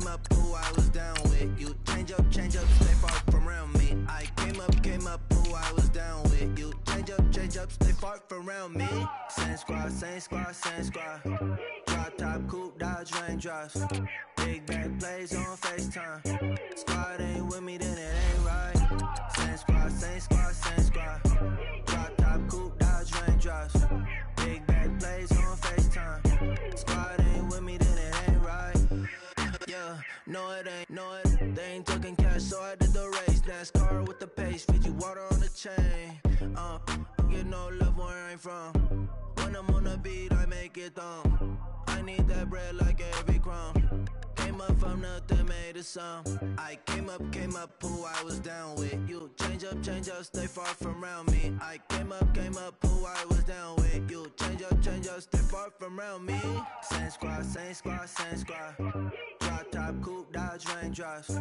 up who I was down with. You change up, stay far from around me. I came up who I was down with. You change up, stay far from around me. Same squad, same squad, same squad. Drop top, coupe, Dodge Raindrops. Big back plays on FaceTime. Squad ain't with me, then it ain't right. Same squad, same squad, same squad. Drop top, coupe, Dodge Raindrops. Big back plays on FaceTime. Squad ain't with me, then it ain't right. Yeah, no it ain't, they ain't talking cash, so I did the race. NASCAR with the pace, feed you water on the chain. Get no love where I'm from. When I'm on the beat, I make it thumb. I need that bread like every crumb. Came up from nothing, made a sum. I came up who I was down with. You change up, stay far from around me. I came up who I was down with. You change up, stay far from around me. Same squad, same squad, same squad. Drop top, coupe, Dodge Raindrops.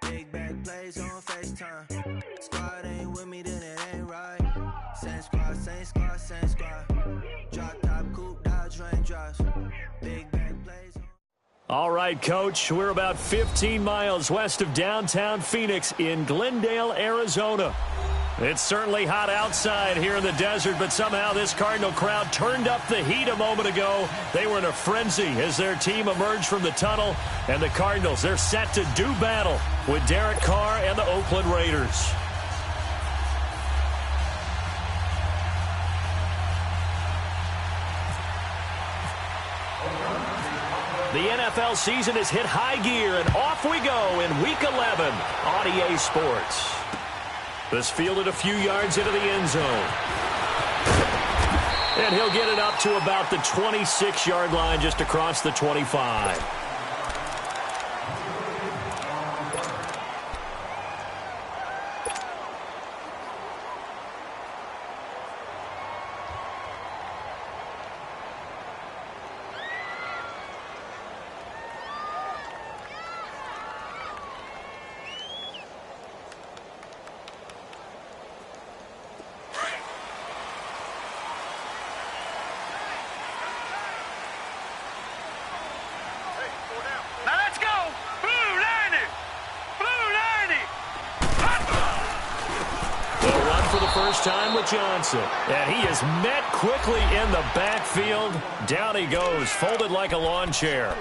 Big back plays on FaceTime. Squad ain't with me, then it ain't right. Same squad, same squad, same squad. Drop top, coupe, Dodge Raindrops. Big back plays on. All right, Coach, we're about 15 miles west of downtown Phoenix in Glendale, Arizona. It's certainly hot outside here in the desert, but somehow this Cardinal crowd turned up the heat a moment ago. They were in a frenzy as their team emerged from the tunnel, and the Cardinals, they're set to do battle with Derek Carr and the Oakland Raiders. The NFL season has hit high gear, and off we go in Week 11 on EA Sports. This fielded a few yards into the end zone. And he'll get it up to about the 26-yard line, just across the 25. First time with Johnson, and he is met quickly in the backfield. Down he goes, folded like a lawn chair.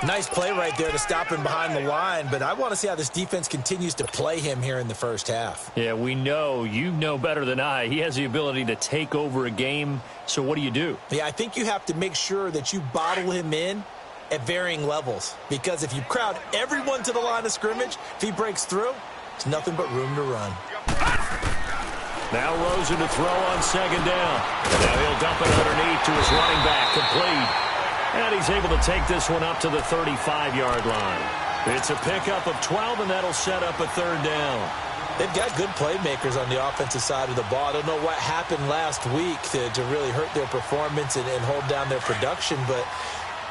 Nice play right there to stop him behind the line, but I want to see how this defense continues to play him here in the first half. Yeah, we know, you know better than I, he has the ability to take over a game, so what do? Yeah, I think you have to make sure that you bottle him in at varying levels, because if you crowd everyone to the line of scrimmage, if he breaks through, it's nothing but room to run. Now Rosen to throw on second down. Now he'll dump it underneath to his running back, complete. And he's able to take this one up to the 35-yard line. It's a pickup of 12, and that'll set up a third down. They've got good playmakers on the offensive side of the ball. I don't know what happened last week to really hurt their performance and hold down their production, but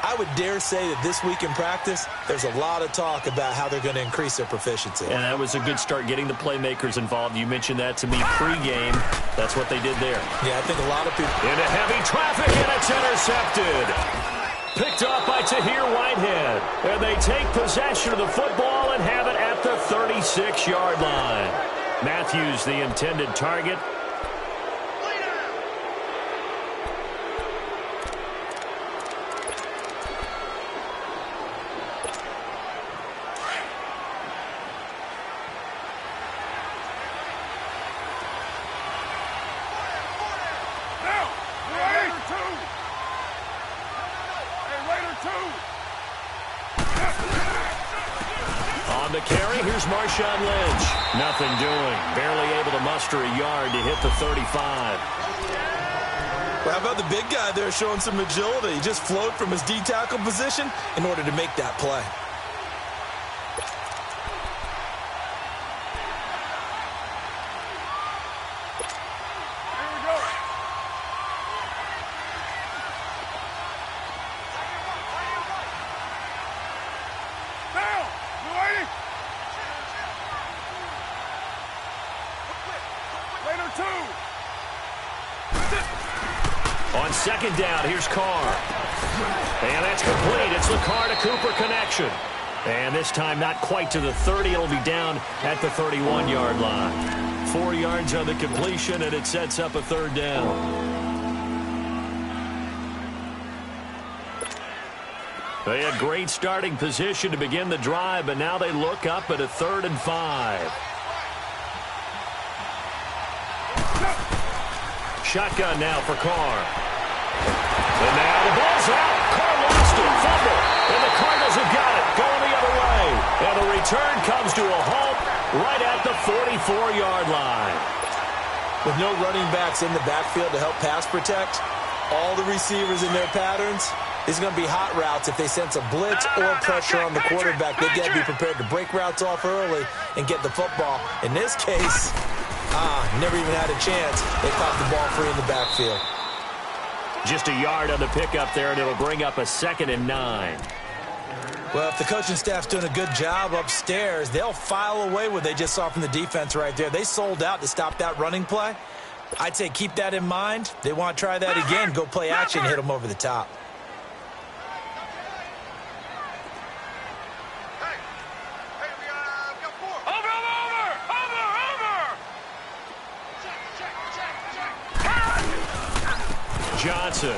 I would dare say that this week in practice, there's a lot of talk about how they're going to increase their proficiency. And that was a good start, getting the playmakers involved. You mentioned that to me pregame. That's what they did there. Yeah, I think a lot of people... Into heavy traffic, and it's intercepted. Picked off by Tahir Whitehead. And they take possession of the football and have it at the 36-yard line. Matthews, the intended target. On the carry, here's Marshawn Lynch. Nothing doing. Barely able to muster a yard to hit the 35. Well, how about the big guy there showing some agility? He just flowed from his D-tackle position in order to make that play. On second down, here's Carr. And that's complete. It's the Carr to Cooper connection. And this time not quite to the 30. It'll be down at the 31-yard line. 4 yards on the completion, and it sets up a third down. They had great starting position to begin the drive, but now they look up at a 3rd and 5. Shotgun now for Carr. And now the ball's out. Carr lost it. Fumble. And the Cardinals have got it. Going the other way. And the return comes to a halt right at the 44-yard line. With no running backs in the backfield to help pass protect, all the receivers in their patterns, it's going to be hot routes. If they sense a blitz or pressure on the quarterback, they've got to be prepared to break routes off early and get the football. In this case, never even had a chance. They caught the ball free in the backfield. Just a yard on the pickup there, and it'll bring up a 2nd and 9. Well, if the coaching staff's doing a good job upstairs, they'll file away what they just saw from the defense right there. They sold out to stop that running play. I'd say keep that in mind. They want to try that again, go play action, hit them over the top. Johnson.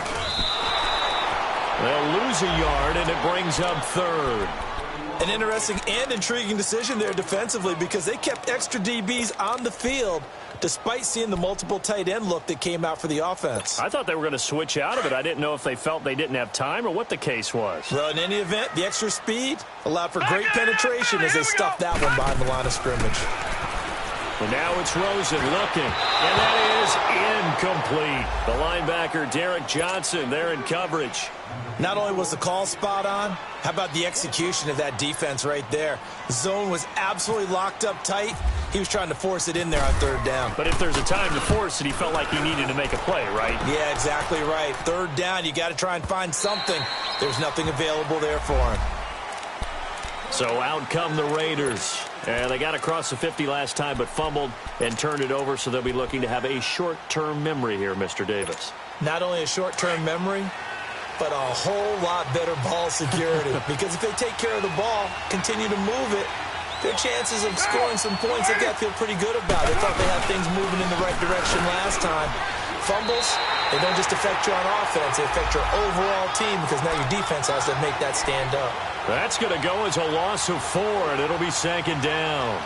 They'll lose a yard, and it brings up 3rd. An interesting and intriguing decision there defensively because they kept extra DBs on the field despite seeing the multiple tight end look that came out for the offense. I thought they were going to switch out of it. I didn't know if they felt they didn't have time or what the case was. Well, in any event, the extra speed allowed for great penetration as they stuffed that one behind the line of scrimmage. And now it's Rosen looking, and that is incomplete. The linebacker, Derek Johnson, there in coverage. Not only was the call spot on, how about the execution of that defense right there? The zone was absolutely locked up tight. He was trying to force it in there on 3rd down. But if there's a time to force it, he felt like he needed to make a play, right? Yeah, exactly right. 3rd down, you got to try and find something. There's nothing available there for him. So out come the Raiders. They got across the 50 last time but fumbled and turned it over, so they'll be looking to have a short-term memory here, Mr. Davis. Not only a short-term memory, but a whole lot better ball security. Because if they take care of the ball, continue to move it, their chances of scoring some points, they've got to feel pretty good about it. They thought they had things moving in the right direction last time. Fumbles, they don't just affect you on offense, they affect your overall team because now your defense has to make that stand up. That's going to go as a loss of 4, and it'll be 2nd down.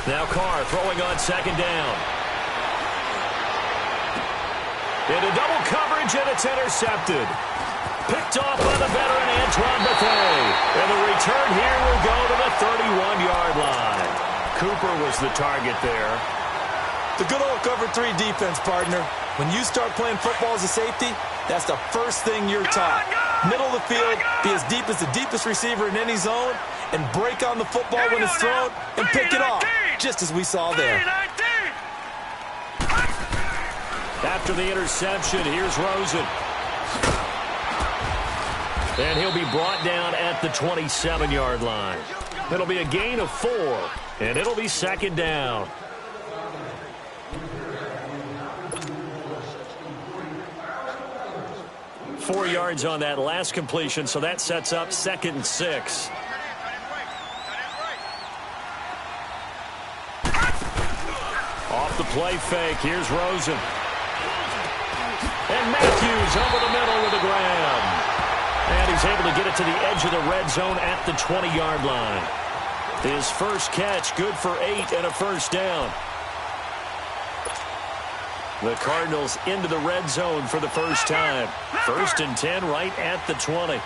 Now Carr throwing on 2nd down. Into double coverage, and it's intercepted. Picked off by the veteran Antoine Bethea. And the return here will go to the 31-yard line. Cooper was the target there. The good old cover 3 defense, partner. When you start playing football as a safety, that's the first thing you're taught. Middle of the field, be as deep as the deepest receiver in any zone, and break on the football when it's thrown and pick it off, just as we saw there. After the interception, here's Rosen. And he'll be brought down at the 27-yard line. It'll be a gain of 4, and it'll be 2nd down. Four yards on that last completion, so that sets up 2nd and 6. Off the play fake, here's Rosen. And Matthews over the middle with a grab. And he's able to get it to the edge of the red zone at the 20-yard line. His first catch, good for 8 and a first down. The Cardinals into the red zone for the first time. 1st and 10 right at the 20.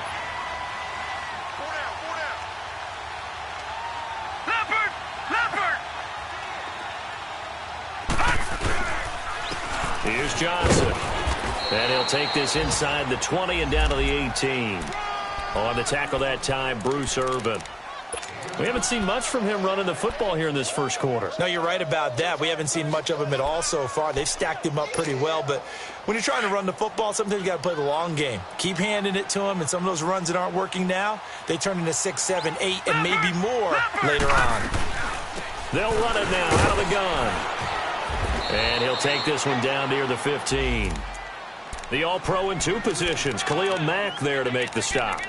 Here's Johnson. And he'll take this inside the 20 and down to the 18. On the tackle that time, Bruce Irvin. We haven't seen much from him running the football here in this first quarter. No, you're right about that. We haven't seen much of him at all so far. They've stacked him up pretty well, but when you're trying to run the football, sometimes you got to play the long game. Keep handing it to him, and some of those runs that aren't working now, they turn into 6, 7, 8, and maybe more later on. They'll run it now out of the gun. And he'll take this one down near the 15. The All-Pro in 2 positions. Khalil Mack there to make the stop.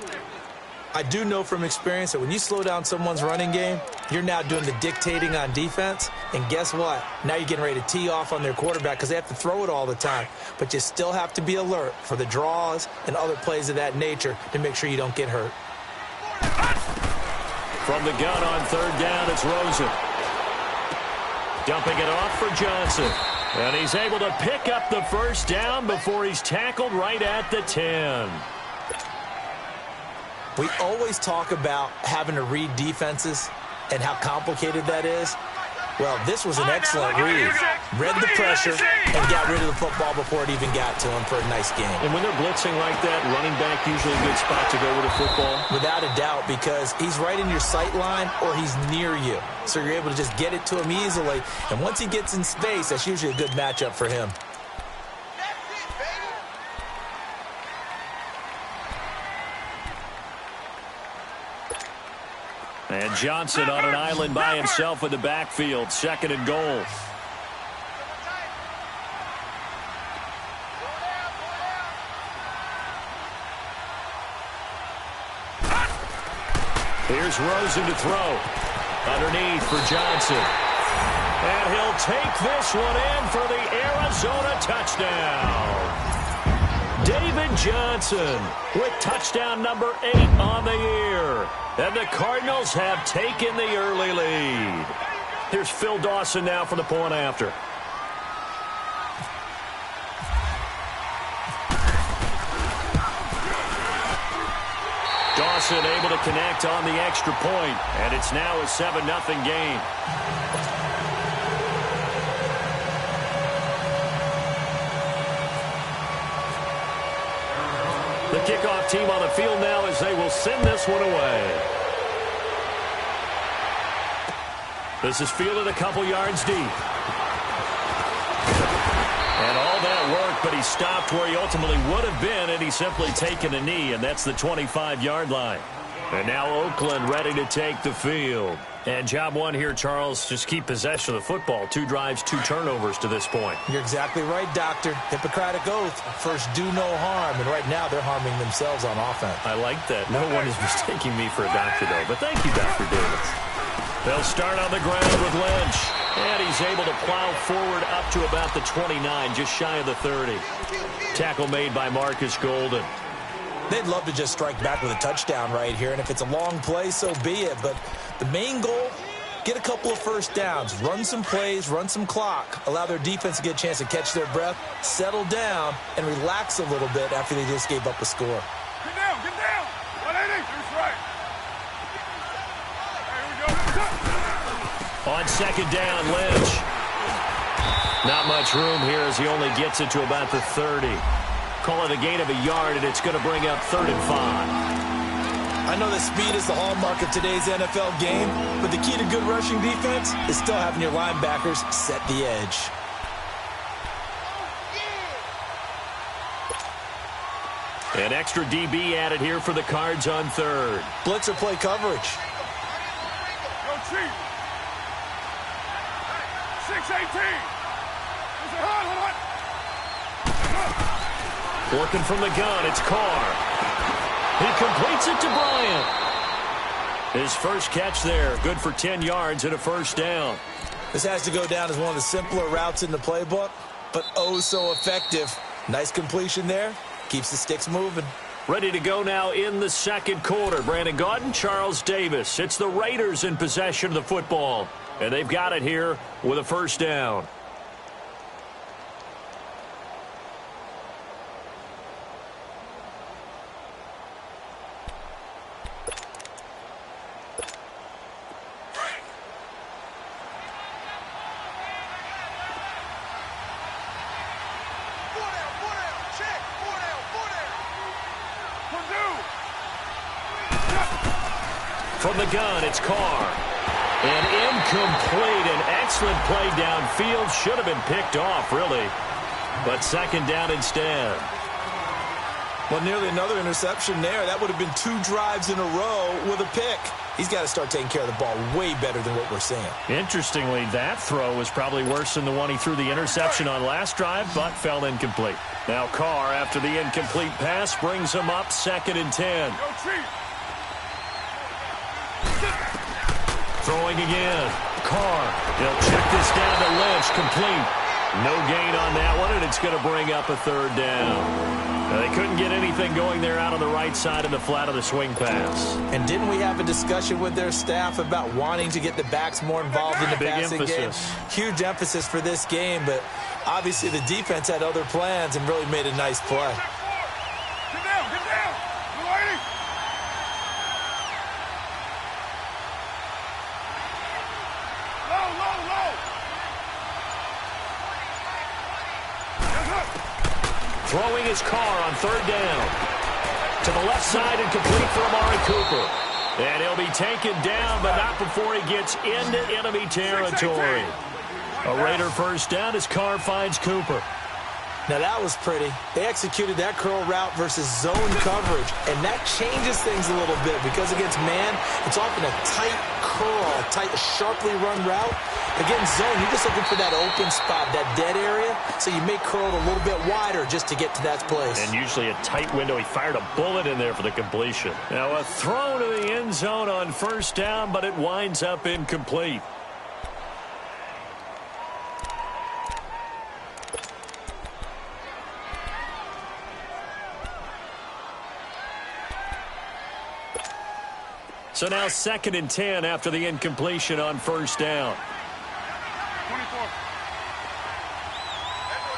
I do know from experience that when you slow down someone's running game, you're now doing the dictating on defense. And guess what? Now you're getting ready to tee off on their quarterback because they have to throw it all the time. But you still have to be alert for the draws and other plays of that nature to make sure you don't get hurt. From the gun on 3rd down, it's Rosen. Dumping it off for Johnson. And he's able to pick up the first down before he's tackled right at the 10. We always talk about having to read defenses and how complicated that is. Well, this was an excellent read. Read the pressure and got rid of the football before it even got to him for a nice game. And when they're blitzing like that, running back usually a good spot to go with the football? Without a doubt, because he's right in your sight line or he's near you. So you're able to just get it to him easily. And once he gets in space, that's usually a good matchup for him. And Johnson on an island by himself in the backfield. 2nd and goal. Here's Rosen to throw. Underneath for Johnson. And he'll take this one in for the Arizona touchdown. David Johnson with touchdown number 8 on the year. And the Cardinals have taken the early lead. Here's Phil Dawson now for the point after. Dawson able to connect on the extra point, and it's now a 7-0 game. The kickoff team on the field now as they will send this one away. This is fielded a couple yards deep. And all that work, but he stopped where he ultimately would have been, and he's simply taken a knee, and that's the 25-yard line. And now Oakland ready to take the field. And job one here, Charles, just keep possession of the football. 2 drives, 2 turnovers to this point. You're exactly right, Doctor. Hippocratic oath. First, do no harm. And right now, they're harming themselves on offense. I like that. No one is mistaking me for a doctor, though. But thank you, Dr. Davis. They'll start on the ground with Lynch. And he's able to plow forward up to about the 29, just shy of the 30. Tackle made by Marcus Golden. They'd love to just strike back with a touchdown right here, and if it's a long play, so be it. But the main goal, get a couple of first downs, run some plays, run some clock, allow their defense to get a chance to catch their breath, settle down, and relax a little bit after they just gave up a score. Get down, get down. 180, that's right. Here we go. On 2nd down, Lynch. Not much room here as he only gets it to about the 30. Call it a gain of a yard, and it's going to bring up 3rd and 5. I know that speed is the hallmark of today's NFL game, but the key to good rushing defense is still having your linebackers set the edge. An extra DB added here for the Cards on 3rd. Blitzer play coverage. Go Chief. 6-18. Hold on. Working from the gun, it's Carr. He completes it to Bryant. His first catch there, good for 10 yards and a first down. This has to go down as one of the simpler routes in the playbook, but oh so effective. Nice completion there. Keeps the sticks moving. Ready to go now in the 2nd quarter. Brandon Gaudin, Charles Davis. It's the Raiders in possession of the football. And they've got it here with a first down. From the gun, it's Carr. And incomplete. An excellent play downfield. Should have been picked off, really. But second down instead. Well, nearly another interception there. That would have been 2 drives in a row with a pick. He's got to start taking care of the ball way better than what we're seeing. Interestingly, that throw was probably worse than the one he threw the interception on last drive, but fell incomplete. Now Carr, after the incomplete pass, brings him up 2nd and 10. Throwing again. Carr. He'll check this down to Lynch. Complete. No gain on that one, and it's going to bring up a 3rd down. Now, they couldn't get anything going there out on the right side in the flat of the swing pass. And didn't we have a discussion with their staff about wanting to get the backs more involved in the passing game? Huge emphasis for this game, but obviously the defense had other plans and really made a nice play. Get down, get down. You ready? Low, low, low. Throwing his Carr on 3rd down. To the left side and complete for Amari Cooper. And he'll be taken down, but not before he gets into enemy territory. A Raider first down as Carr finds Cooper. Now that was pretty. They executed that curl route versus zone coverage, and that changes things a little bit because against man, it's often a tight curl, a tight, sharply run route. Against zone, you're just looking for that open spot, that dead area, so you may curl it a little bit wider just to get to that place. And usually a tight window. He fired a bullet in there for the completion. Now a throw to the end zone on 1st down, but it winds up incomplete. So now 2nd and 10 after the incompletion on 1st down. 24.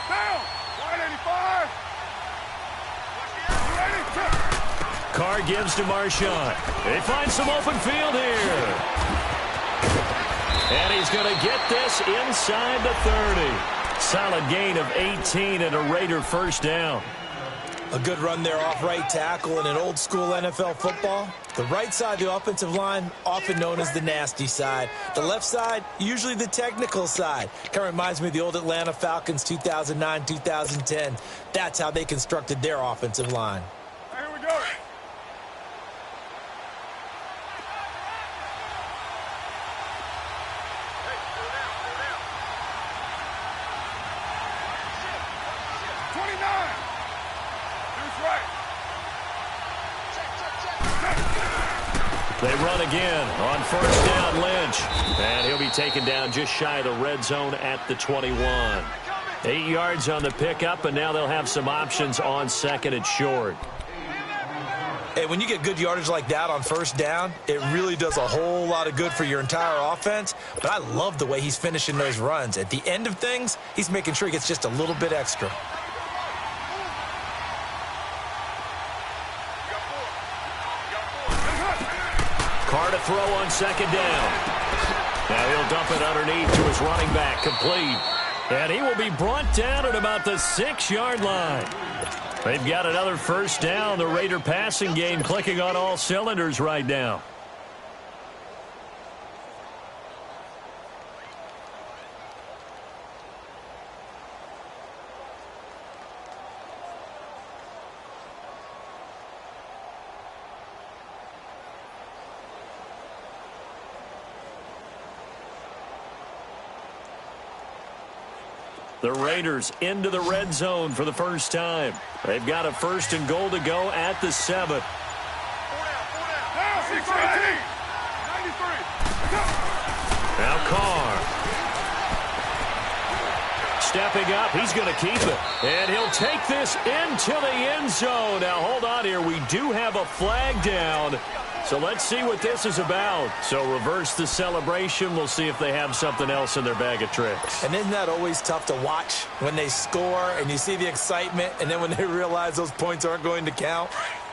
Down. 185. Carr gives to Marshawn. They find some open field here. And he's going to get this inside the 30. Solid gain of 18 and a Raider 1st down. A good run there off right tackle in an old-school NFL football. The right side, the offensive line, often known as the nasty side. The left side, usually the technical side. Kind of reminds me of the old Atlanta Falcons 2009, 2010. That's how they constructed their offensive line. Here we go. They run again on 1st down, Lynch. And he'll be taken down just shy of the red zone at the 21. 8 yards on the pickup, and now they'll have some options on 2nd and short. Hey, when you get good yardage like that on 1st down, it really does a whole lot of good for your entire offense. But I love the way he's finishing those runs. At the end of things, he's making sure he gets just a little bit extra. Carr to throw on 2nd down. Now he'll dump it underneath to his running back, complete. And he will be brought down at about the 6-yard line. They've got another 1st down. The Raider passing game clicking on all cylinders right now. The Raiders into the red zone for the first time. They've got a 1st and goal to go at the 7. Down, 6-18. 93. Now Carr. Stepping up, he's going to keep it. And he'll take this into the end zone. Now hold on here, we do have a flag down. So let's see what this is about. So reverse the celebration. We'll see if they have something else in their bag of tricks. And isn't that always tough to watch when they score and you see the excitement, and then when they realize those points aren't going to count?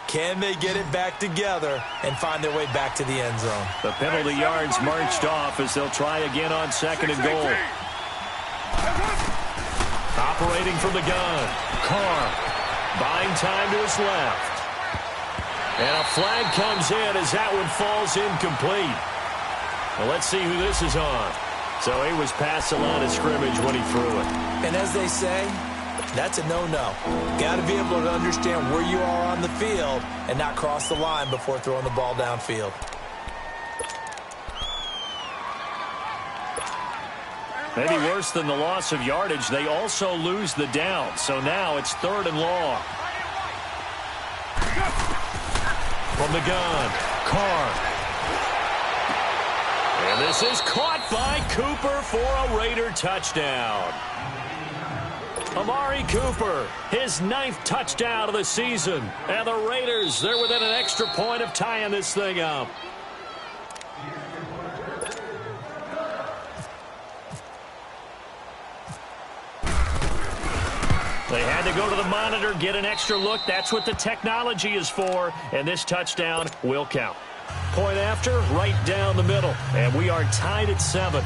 Can they get it back together and find their way back to the end zone? The penalty yards marched off as they'll try again on 2nd and goal. Operating from the gun. Carr buying time to his left. And a flag comes in as that one falls incomplete. Well, let's see who this is on. So he was past the line of scrimmage when he threw it. And as they say, that's a no-no. Got to be able to understand where you are on the field and not cross the line before throwing the ball downfield. Maybe worse than the loss of yardage, they also lose the down. So now it's 3rd and long. From the gun, Carr. And this is caught by Cooper for a Raider touchdown. Amari Cooper, his 9th touchdown of the season. And the Raiders, they're within an extra point of tying this thing up. They had to go to the monitor, get an extra look. That's what the technology is for. And this touchdown will count. Point after, right down the middle. And we are tied at 7.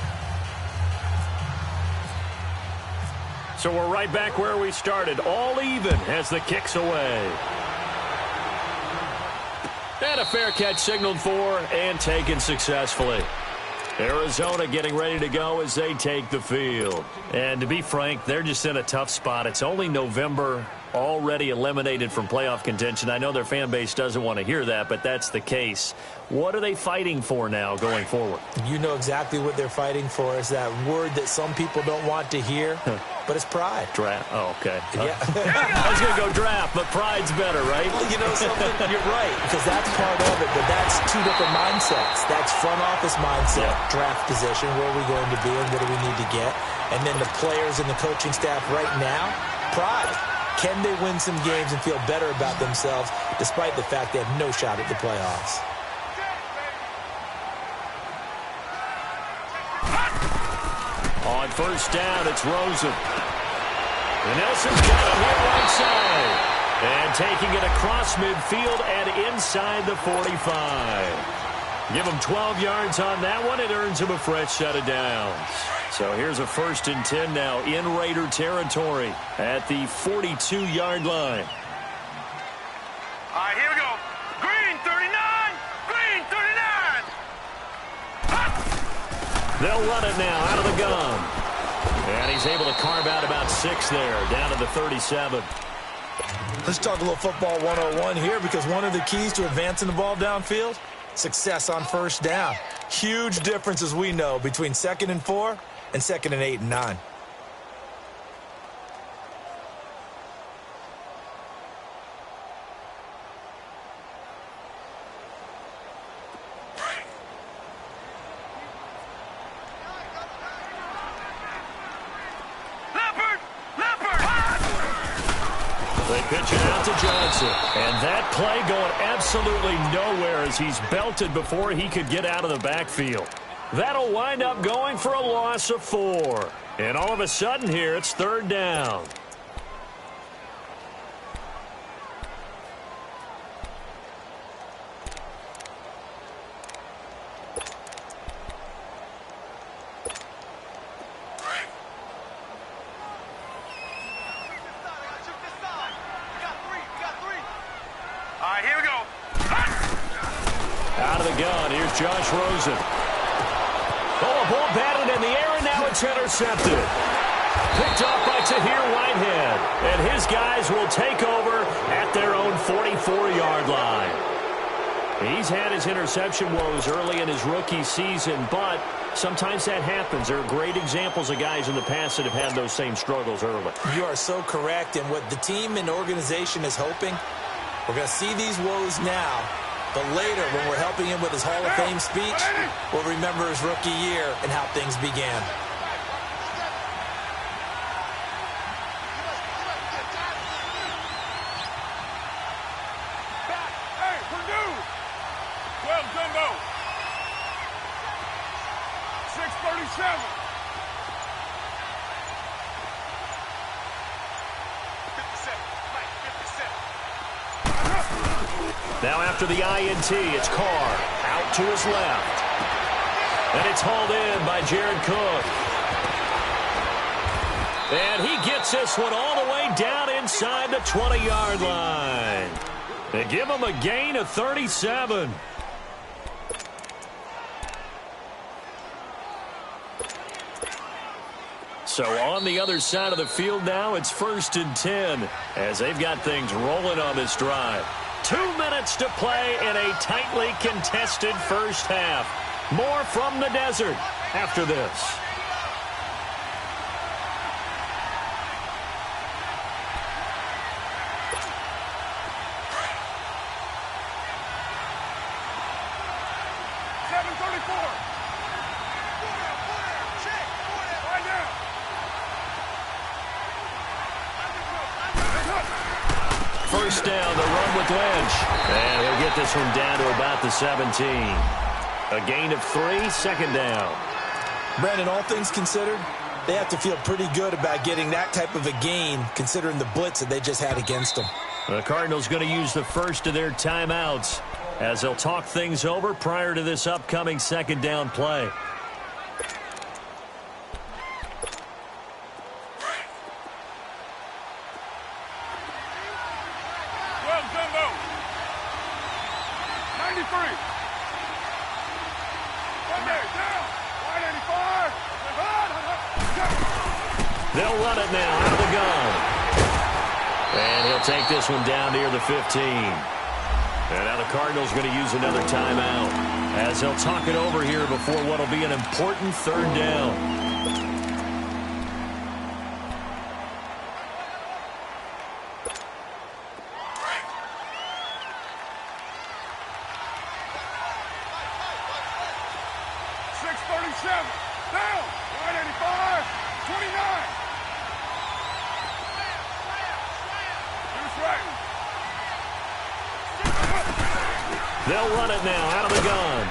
So we're right back where we started. All even as the kick's away. And a fair catch signaled for and taken successfully. Arizona getting ready to go as they take the field. And to be frank, they're just in a tough spot. It's only November, already eliminated from playoff contention. I know their fan base doesn't want to hear that, but that's the case. What are they fighting for now going forward? You know exactly what they're fighting for. Is that word that some people don't want to hear, but it's pride. Draft. Oh, okay. Yeah. I was going to go draft, but pride's better, right? Well, you know something? You're right, because that's part of it, but that's 2 different mindsets. That's front office mindset, draft position, where are we going to be and what do we need to get? And then the players and the coaching staff right now, pride. Can they win some games and feel better about themselves despite the fact they have no shot at the playoffs? On first down, it's Rosen. And Nelson's got him here right side. And taking it across midfield and inside the 45. Give him 12 yards on that one. It earns him a fresh set of downs. So here's a 1st and 10 now in Raider territory at the 42-yard line. All right, here we go. Green 39. Green 39. They'll run it now out of the gun. And he's able to carve out about 6 there, down to the 37. Let's talk a little football 101 here, because one of the keys to advancing the ball downfield, success on first down. Huge difference, as we know, between 2nd and 4 and 2nd and 8 and 9. They pitch it out to Johnson. And that play going absolutely nowhere as he's belted before he could get out of the backfield. That'll wind up going for a loss of 4. And all of a sudden here, it's 3rd down. All right, here we go. Out of the gun, here's Josh Rosen. Oh, a ball batted in the air, and now it's intercepted. Picked off by Tahir Whitehead. And his guys will take over at their own 44-yard line. He's had his interception woes early in his rookie season, but sometimes that happens. There are great examples of guys in the past that have had those same struggles early. You are so correct, and what the team and organization is hoping, we're going to see these woes now, but later when we're helping him with his Hall of Fame speech, we'll remember his rookie year and how things began. Hey, Purdue. 12 Jumbo. 637. 57. Mike, 57. Now after the INT, it's Carr out to his left. And it's hauled in by Jared Cook. And he gets this one all the way down inside the 20-yard line. They give him a gain of 37. So on the other side of the field now, it's 1st and 10 as they've got things rolling on this drive. 2 minutes to play in a tightly contested first half. More from the desert after this. First down, the run with Lynch. And he'll get this one down to about the 17. A gain of 3, 2nd down. Brandon, all things considered, they have to feel pretty good about getting that type of a gain, considering the blitz that they just had against them. The Cardinals going to use the first of their timeouts as they'll talk things over prior to this upcoming 2nd down play. They'll run it now out of the gun. And he'll take this one down near the 15. And now the Cardinals going to use another timeout as they'll talk it over here before what will be an important 3rd down. They'll run it now out of the gun.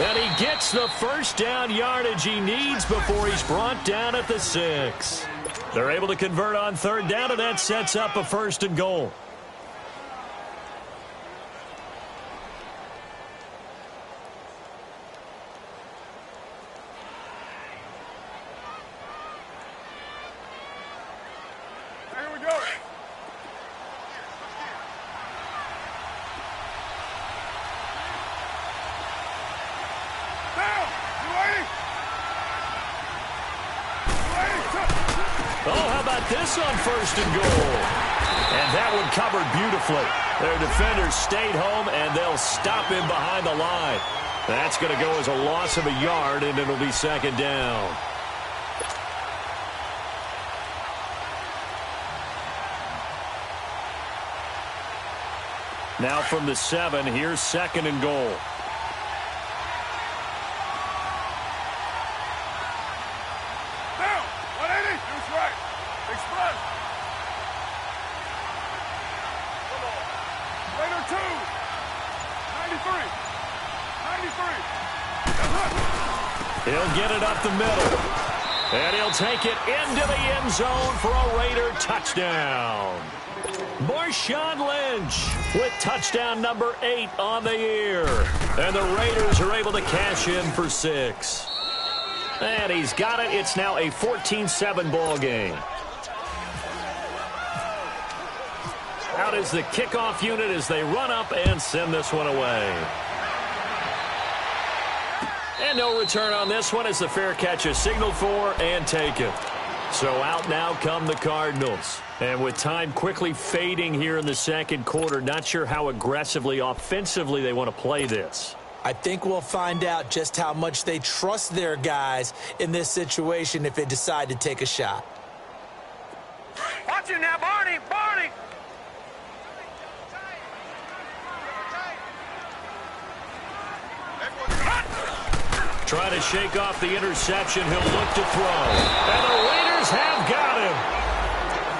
And he gets the first down yardage he needs before he's brought down at the 6. They're able to convert on 3rd down, and that sets up a 1st and goal. This on 1st and goal. And that one covered beautifully. Their defenders stayed home, and they'll stop him behind the line. That's going to go as a loss of a yard, and it'll be 2nd down. Now from the 7, here's 2nd and goal. He'll get it up the middle. And he'll take it into the end zone for a Raider touchdown. Marshawn Lynch with touchdown number 8 on the year. And the Raiders are able to cash in for 6. And he's got it. It's now a 14-7 ball game. Out is the kickoff unit as they run up and send this one away. And no return on this one as the fair catch is signaled for and taken. So out now come the Cardinals. And with time quickly fading here in the 2nd quarter, not sure how aggressively, offensively they want to play this. I think we'll find out just how much they trust their guys in this situation if they decide to take a shot. Watch it now, Barney! Barney! Trying to shake off the interception. He'll look to throw. And the Raiders have got him.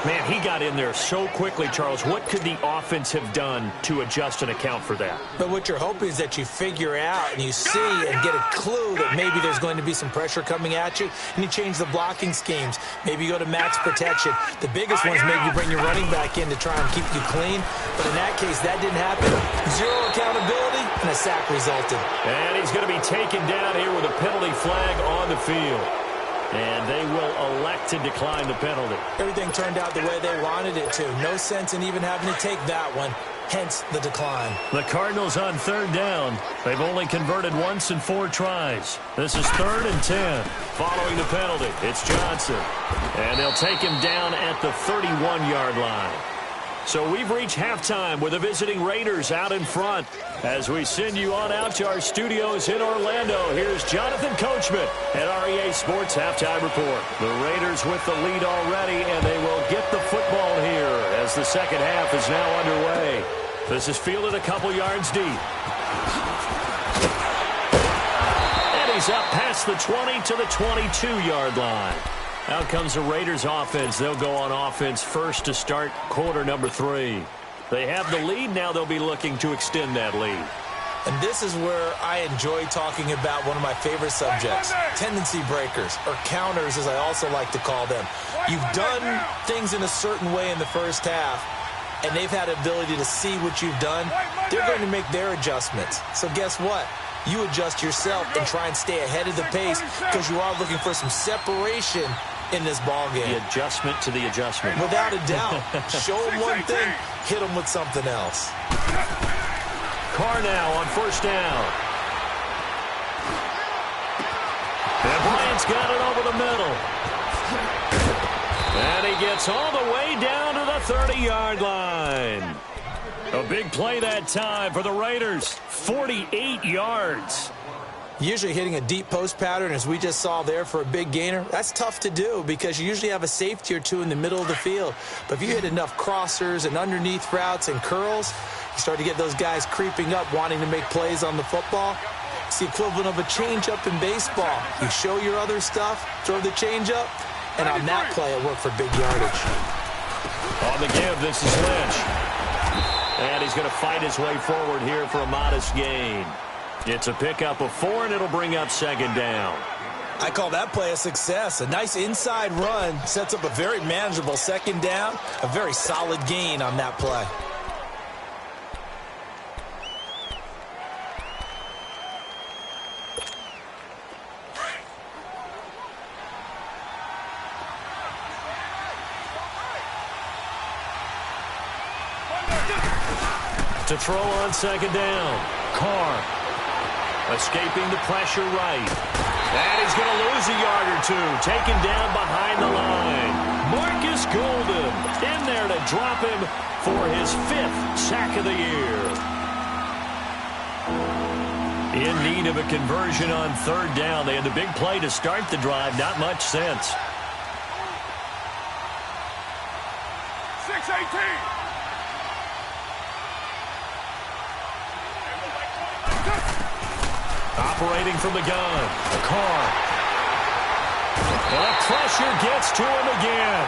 Man, he got in there so quickly, Charles. What could the offense have done to adjust and account for that? But what you're hoping is that you figure out and you see and get a clue that maybe there's going to be some pressure coming at you, and you change the blocking schemes. Maybe you go to max protection. The biggest one is maybe you bring your running back in to try and keep you clean. But in that case, that didn't happen. 0 accountability, and a sack resulted. And he's going to be taken down here with a penalty flag on the field. And they will elect to decline the penalty. Everything turned out the way they wanted it to. No sense in even having to take that one. Hence the decline. The Cardinals on third down. They've only converted once in 4 tries. This is 3rd and 10. Following the penalty, it's Johnson. And they'll take him down at the 31-yard line. So we've reached halftime with the visiting Raiders out in front. As we send you on out to our studios in Orlando, here's Jonathan Coachman at REA Sports Halftime Report. The Raiders with the lead already, and they will get the football here as the second half is now underway. This is fielded a couple yards deep. And he's up past the 20 to the 22-yard line. Out comes the Raiders offense. They'll go on offense first to start quarter number 3. They have the lead. Now they'll be looking to extend that lead. And this is where I enjoy talking about one of my favorite subjects, tendency breakers, or counters as I also like to call them. You've done things in a certain way in the first half, and they've had the ability to see what you've done. They're going to make their adjustments. So guess what? You adjust yourself and try and stay ahead of the pace because you are looking for some separation in this ball game. The adjustment to the adjustment. Without a doubt. Show them one thing, hit them with something else. Carr now on first down. And Bryant's got it over the middle. And he gets all the way down to the 30-yard line. A big play that time for the Raiders. 48 yards. Usually hitting a deep post pattern, as we just saw there, for a big gainer, that's tough to do because you usually have a safety or two in the middle of the field. But if you hit enough crossers and underneath routes and curls, you start to get those guys creeping up, wanting to make plays on the football. It's the equivalent of a changeup in baseball. You show your other stuff, throw the changeup, and on that play, it worked for big yardage. On the give, this is Lynch. And he's going to fight his way forward here for a modest gain. It's a pickup of 4, and it'll bring up second down. I call that play a success. A nice inside run sets up a very manageable second down. A very solid gain on that play. To throw on second down. Carr escaping the pressure right. And he's going to lose a yard or two. Taken down behind the line. Marcus Golden in there to drop him for his 5th sack of the year. In need of a conversion on third down. They had the big play to start the drive. Not much sense. 6-18. Operating from the gun. Carr. And the pressure gets to him again.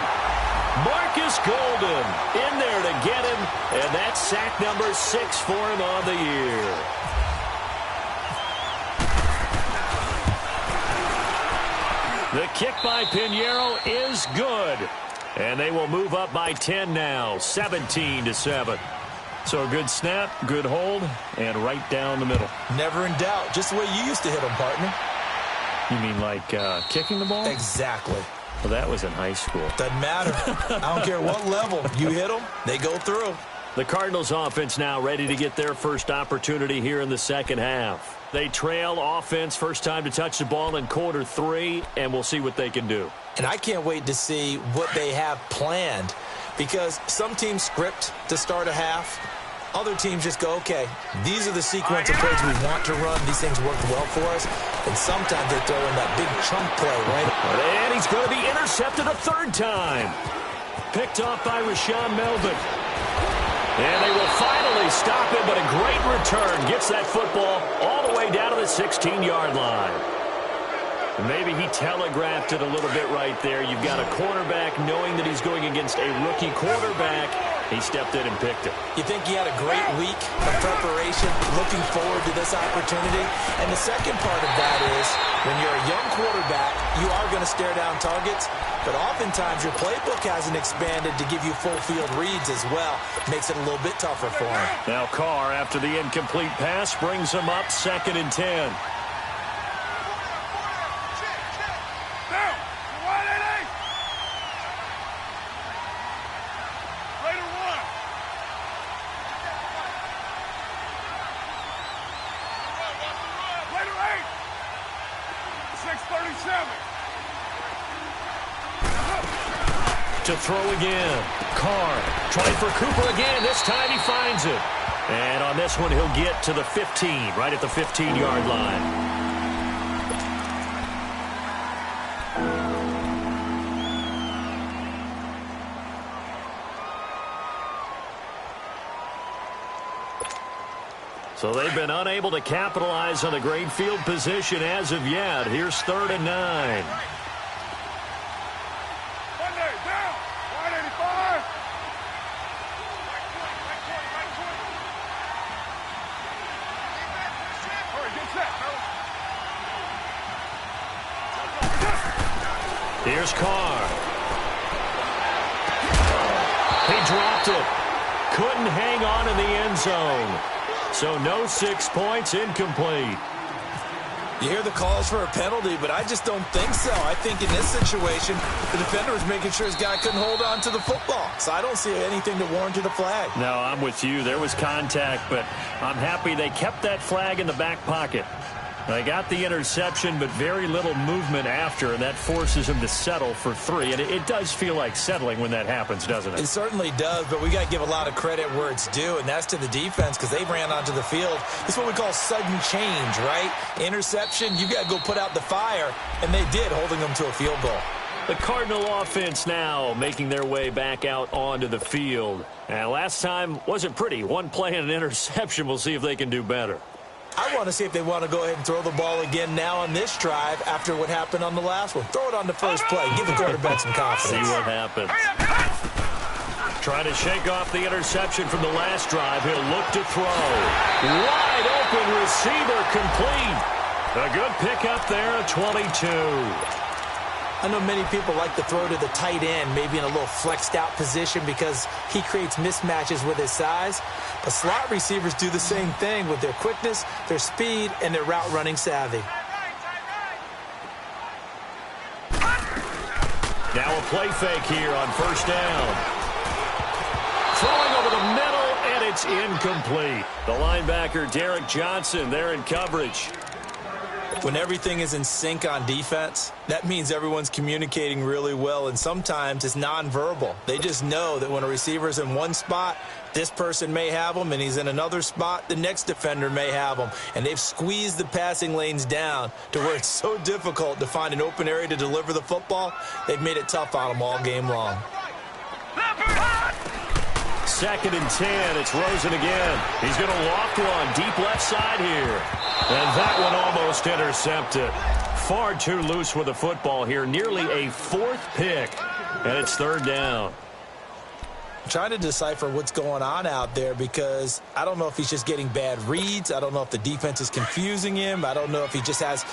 Marcus Golden in there to get him. And that's sack number 6 for him on the year. The kick by Pinheiro is good. And they will move up by 10 now. 17-7. So a good snap, good hold, and right down the middle. Never in doubt. Just the way you used to hit them, partner. You mean like kicking the ball? Exactly. Well, that was in high school. Doesn't matter. I don't care what level. You hit them, they go through. The Cardinals offense now ready to get their first opportunity here in the second half. They trail offense, first time to touch the ball in quarter 3, and we'll see what they can do. And I can't wait to see what they have planned, because some teams script to start a half. Other teams just go, okay, these are the sequence of plays we want to run. These things work well for us. And sometimes they throw in that big chunk play, right? And he's going to be intercepted a 3rd time. Picked off by Rashaan Melvin. And they will finally stop him, but a great return. Gets that football all the way down to the 16-yard line. Maybe he telegraphed it a little bit right there. You've got a quarterback knowing that he's going against a rookie quarterback. He stepped in and picked it. You think he had a great week of preparation, looking forward to this opportunity? And the second part of that is, when you're a young quarterback, you are going to stare down targets, but oftentimes your playbook hasn't expanded to give you full field reads as well. Makes it a little bit tougher for him. Now Carr, after the incomplete pass, brings him up 2nd and 10. to throw again. Carr trying for Cooper again. This time he finds it. And on this one, he'll get to the 15, right at the 15-yard line. So they've been unable to capitalize on a great field position as of yet. Here's 3rd and 9. Here's Carr. He dropped it. Couldn't hang on in the end zone. So no 6 points, incomplete. You hear the calls for a penalty, but I just don't think so. I think in this situation, the defender was making sure his guy couldn't hold on to the football. So I don't see anything to warrant a flag. No, I'm with you. There was contact, but I'm happy they kept that flag in the back pocket. They got the interception, but very little movement after, and that forces him to settle for 3. And it does feel like settling when that happens, doesn't it? It certainly does, but we got to give a lot of credit where it's due, and that's to the defense because they ran onto the field. It's what we call sudden change, right? Interception, you got to go put out the fire, and they did, holding them to a field goal. The Cardinal offense now making their way back out onto the field. And last time wasn't pretty. One play and an interception. We'll see if they can do better. I want to see if they want to go ahead and throw the ball again now on this drive after what happened on the last one. Throw it on the first play. Give the quarterback some confidence. See what happens. Trying to shake off the interception from the last drive. He'll look to throw. Wide open receiver complete. A good pickup there at 22. I know many people like to throw to the tight end, maybe in a little flexed out position because he creates mismatches with his size. But slot receivers do the same thing with their quickness, their speed, and their route running savvy. Now a play fake here on first down. Throwing over the middle, and it's incomplete. The linebacker, Derek Johnson, there in coverage. When everything is in sync on defense, that means everyone's communicating really well, and sometimes it's nonverbal. They just know that when a receiver's in one spot, this person may have him, and he's in another spot, the next defender may have him. And they've squeezed the passing lanes down to where it's so difficult to find an open area to deliver the football. They've made it tough on them all game long. 2nd and 10. It's Rosen again. He's going to loft one deep left side here. And that one almost intercepted. Far too loose with the football here. Nearly a 4th pick. And it's 3rd down. I'm trying to decipher what's going on out there because I don't know if he's just getting bad reads. I don't know if the defense is confusing him. I don't know if he just has,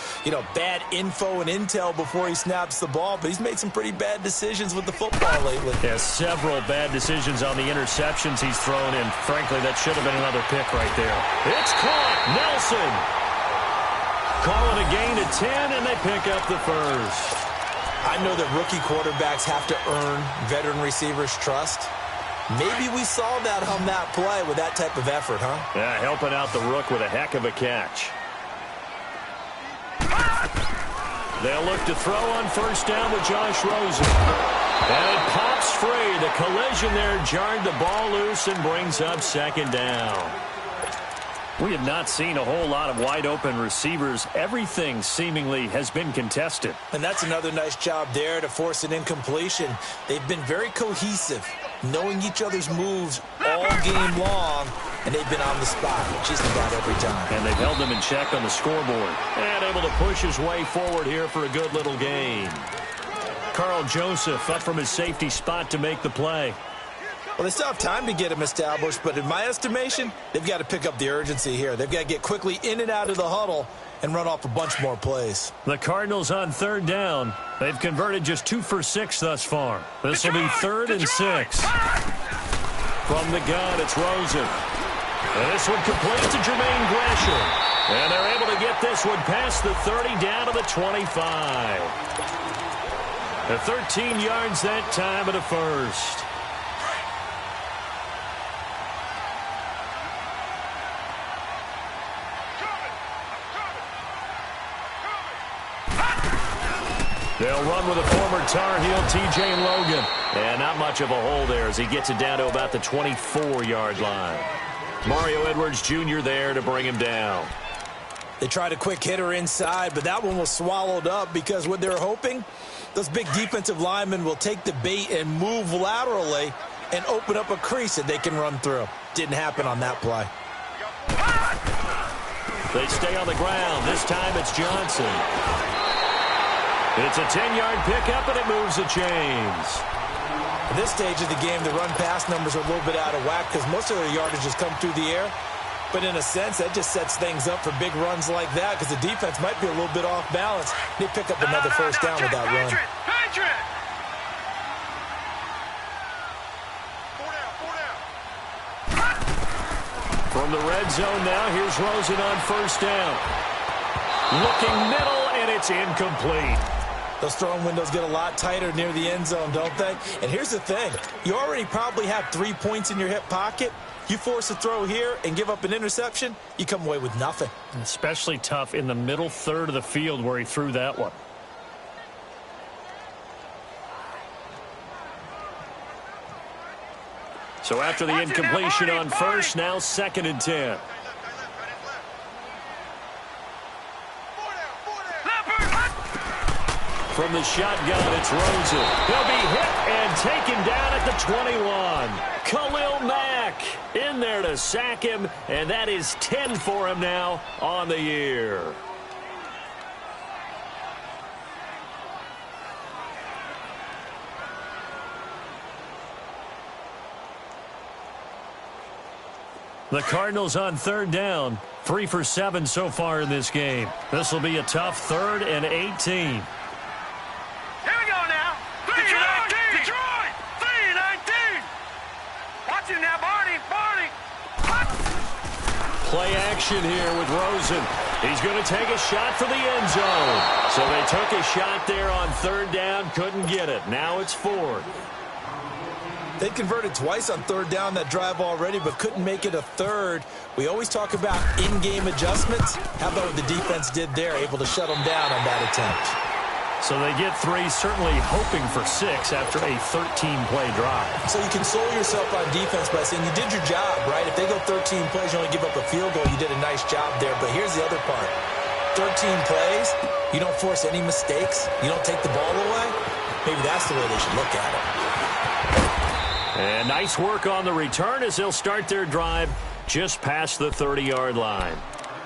bad info and intel before he snaps the ball. But he's made some pretty bad decisions with the football lately. Yeah, several bad decisions on the interceptions he's thrown in. Frankly, that should have been another pick right there. It's caught. Nelson calling a gain of 10, and they pick up the first. I know that rookie quarterbacks have to earn veteran receivers' trust. Maybe we saw that on that play with that type of effort, huh? Yeah, helping out the rook with a heck of a catch. They'll look to throw on first down with Josh Rosen. And it pops free. The collision there jarred the ball loose and brings up 2nd down. We have not seen a whole lot of wide-open receivers. Everything seemingly has been contested. And that's another nice job there to force an incompletion. They've been very cohesive, knowing each other's moves all game long, and they've been on the spot just about every time. And they've held them in check on the scoreboard. And able to push his way forward here for a good little gain. Carl Joseph up from his safety spot to make the play. Well, they still have time to get him established, but in my estimation, they've got to pick up the urgency here. They've got to get quickly in and out of the huddle and run off a bunch more plays. The Cardinals on 3rd down. They've converted just 2 for 6 thus far. This will be 3rd and 6. From the gun, it's Rosen. And this one complete to Jermaine Gresham. And they're able to get this one past the 30 down to the 25. The 13 yards that time of the first. They'll run with a former Tar Heel, T.J. Logan. And not much of a hole there as he gets it down to about the 24-yard line. Mario Edwards Jr. there to bring him down. They tried a quick hitter inside, but that one was swallowed up because what they're hoping, those big defensive linemen will take the bait and move laterally and open up a crease that they can run through. Didn't happen on that play. They stay on the ground. This time it's Johnson. It's a 10-yard pickup, and it moves the chains. At this stage of the game, the run-pass numbers are a little bit out of whack because most of their yardage has come through the air. But in a sense, that just sets things up for big runs like that because the defense might be a little bit off balance. They pick up another first down with that run. From the red zone now, here's Rosen on first down. Looking middle, and it's incomplete. Those throwing windows get a lot tighter near the end zone, don't they? And here's the thing. You already probably have 3 points in your hip pocket. You force a throw here and give up an interception, you come away with nothing. Especially tough in the middle third of the field where he threw that one. So after the incompletion on first, now 2nd and 10. From the shotgun, it's Rosen. He'll be hit and taken down at the 21. Khalil Mack in there to sack him, and that is 10 for him now on the year. The Cardinals on 3rd down, 3 for 7 so far in this game. This will be a tough 3rd and 18. Play action here with Rosen. He's going to take a shot for the end zone. So they took a shot there on 3rd down, couldn't get it. Now it's 4th. They converted twice on 3rd down that drive already, but couldn't make it a 3rd. We always talk about in-game adjustments. How about what the defense did there, able to shut them down on that attempt? So they get 3, certainly hoping for 6 after a 13-play drive. So you console yourself on defense by saying you did your job, right? If they go 13 plays, you only give up a field goal, you did a nice job there. But here's the other part. 13 plays, you don't force any mistakes, you don't take the ball away. Maybe that's the way they should look at it. And nice work on the return as they'll start their drive just past the 30-yard line.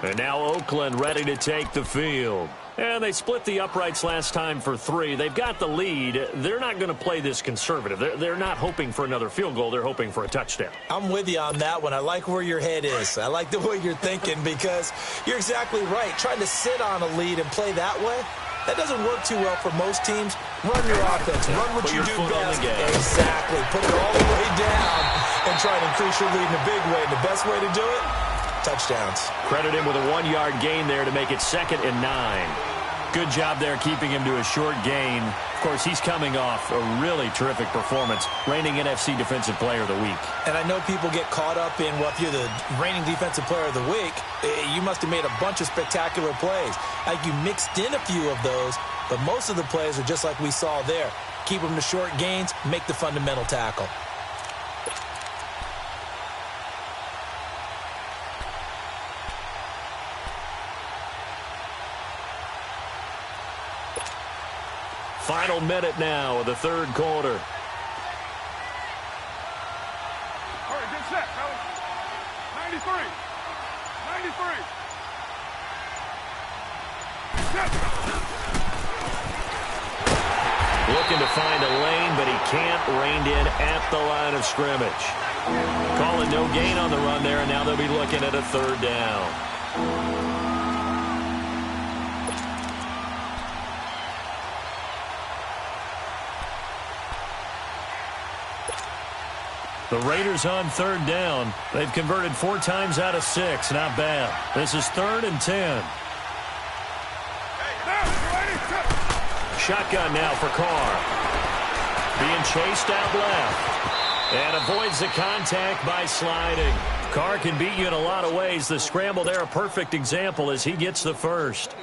And now Oakland ready to take the field. And they split the uprights last time for 3. They've got the lead. They're not going to play this conservative. They're not hoping for another field goal. They're hoping for a touchdown. I'm with you on that one. I like where your head is. I like the way you're thinking because you're exactly right. Trying to sit on a lead and play that way, that doesn't work too well for most teams. Run your offense. Run what you do best. Exactly. Put it all the way down and try to increase your lead in a big way. And the best way to do it, touchdowns. Credit him with a 1-yard gain there to make it 2nd and 9. Good job there keeping him to a short gain. Of course, he's coming off a really terrific performance, reigning NFC Defensive Player of the Week. And I know people get caught up in, well, if you're the reigning Defensive Player of the Week, you must have made a bunch of spectacular plays. Like you mixed in a few of those, but most of the plays are just like we saw there. Keep them to short gains, make the fundamental tackle. Final minute now of the 3rd quarter. All right, get set, fellas. 93. 93. Set. Looking to find a lane, but he can't. Reined in at the line of scrimmage. Calling no gain on the run there, and now they'll be looking at a 3rd down. The Raiders on 3rd down. They've converted 4 times out of 6. Not bad. This is 3rd and 10. Shotgun now for Carr. Being chased out left. And avoids the contact by sliding. Carr can beat you in a lot of ways. The scramble there, a perfect example as he gets the first.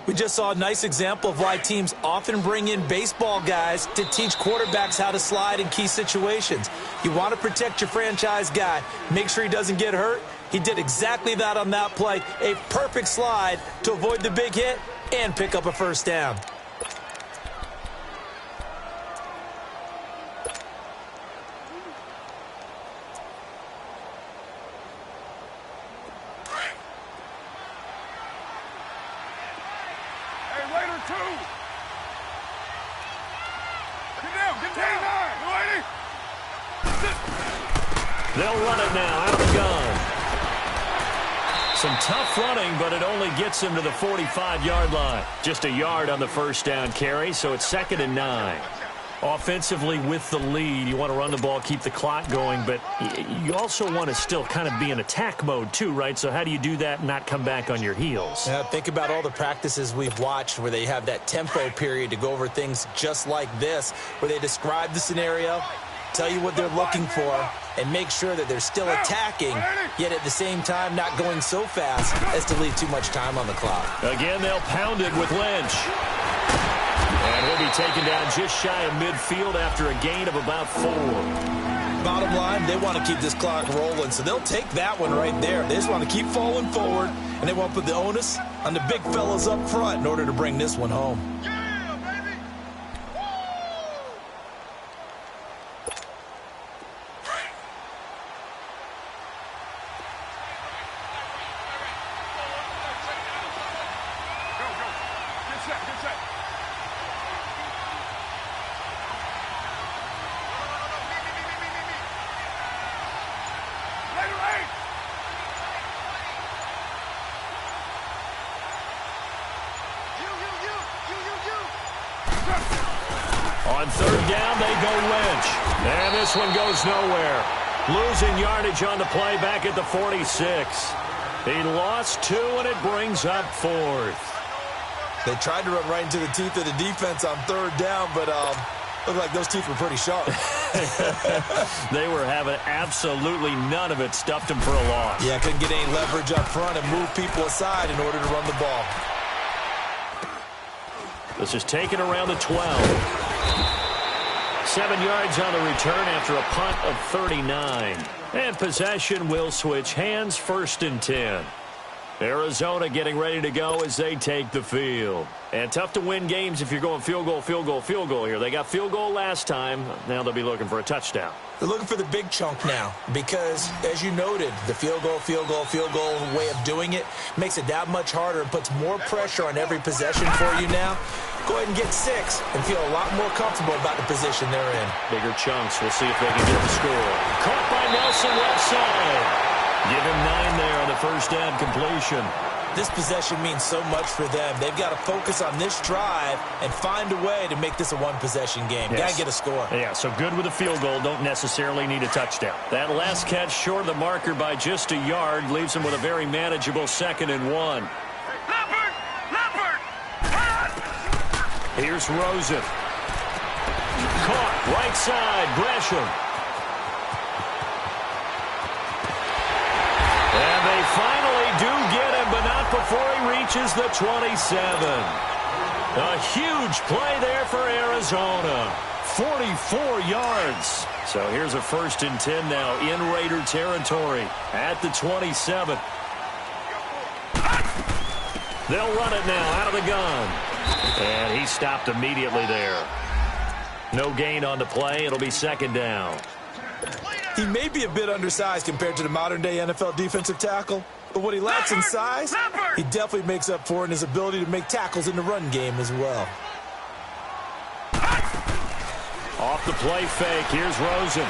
We just saw a nice example of why teams often bring in baseball guys to teach quarterbacks how to slide in key situations. You want to protect your franchise guy. Make sure he doesn't get hurt. He did exactly that on that play. A perfect slide to avoid the big hit and pick up a first down. They'll run it now out of the gun. Some tough running, but it only gets him to the 45-yard line. Just a yard on the first down carry, so it's 2nd and 9. Offensively with the lead, you want to run the ball, keep the clock going, but you also want to still kind of be in attack mode too, right? So how do you do that and not come back on your heels? Yeah, think about all the practices we've watched where they have that tempo period to go over things just like this, where they describe the scenario, tell you what they're looking for, and make sure that they're still attacking, yet at the same time not going so fast as to leave too much time on the clock. Again, they'll pound it with Lynch. And he'll be taken down just shy of midfield after a gain of about 4. Bottom line, they want to keep this clock rolling, so they'll take that one right there. They just want to keep falling forward, and they want to put the onus on the big fellas up front in order to bring this one home. On 3rd down, they go Lynch. And this one goes nowhere. Losing yardage on the play back at the 46. He lost 2, and it brings up 4th. They tried to run right into the teeth of the defense on 3rd down, but looked like those teeth were pretty sharp. They were having absolutely none of it. Stuffed them for a loss. Yeah, couldn't get any leverage up front and move people aside in order to run the ball. This is taken around the 12. 7 yards on the return after a punt of 39. And possession will switch hands, 1st and 10. Arizona getting ready to go as they take the field. And tough to win games if you're going field goal, field goal, field goal here. They got field goal last time. Now they'll be looking for a touchdown. They're looking for the big chunk now because, as you noted, the field goal way of doing it makes it that much harder and puts more pressure on every possession for you now. Go ahead and get 6 and feel a lot more comfortable about the position they're in. Bigger chunks. We'll see if they can get the score. Caught by Nelson left side. Give him 9 there on the first down completion. This possession means so much for them. They've got to focus on this drive and find a way to make this a one-possession game. Yes. Got to get a score. Yeah, so good with a field goal. Don't necessarily need a touchdown. That last catch short of the marker by just a yard leaves them with a very manageable 2nd and 1. Here's Rosen. Caught right side. Gresham. And they finally do get him, but not before he reaches the 27. A huge play there for Arizona. 44 yards. So here's a 1st and 10 now in Raider territory at the 27. They'll run it now out of the gun. And he stopped immediately there. No gain on the play. It'll be 2nd down. He may be a bit undersized compared to the modern-day NFL defensive tackle, but what he lacks in size, he definitely makes up for in his ability to make tackles in the run game as well. Off the play fake, here's Rosen.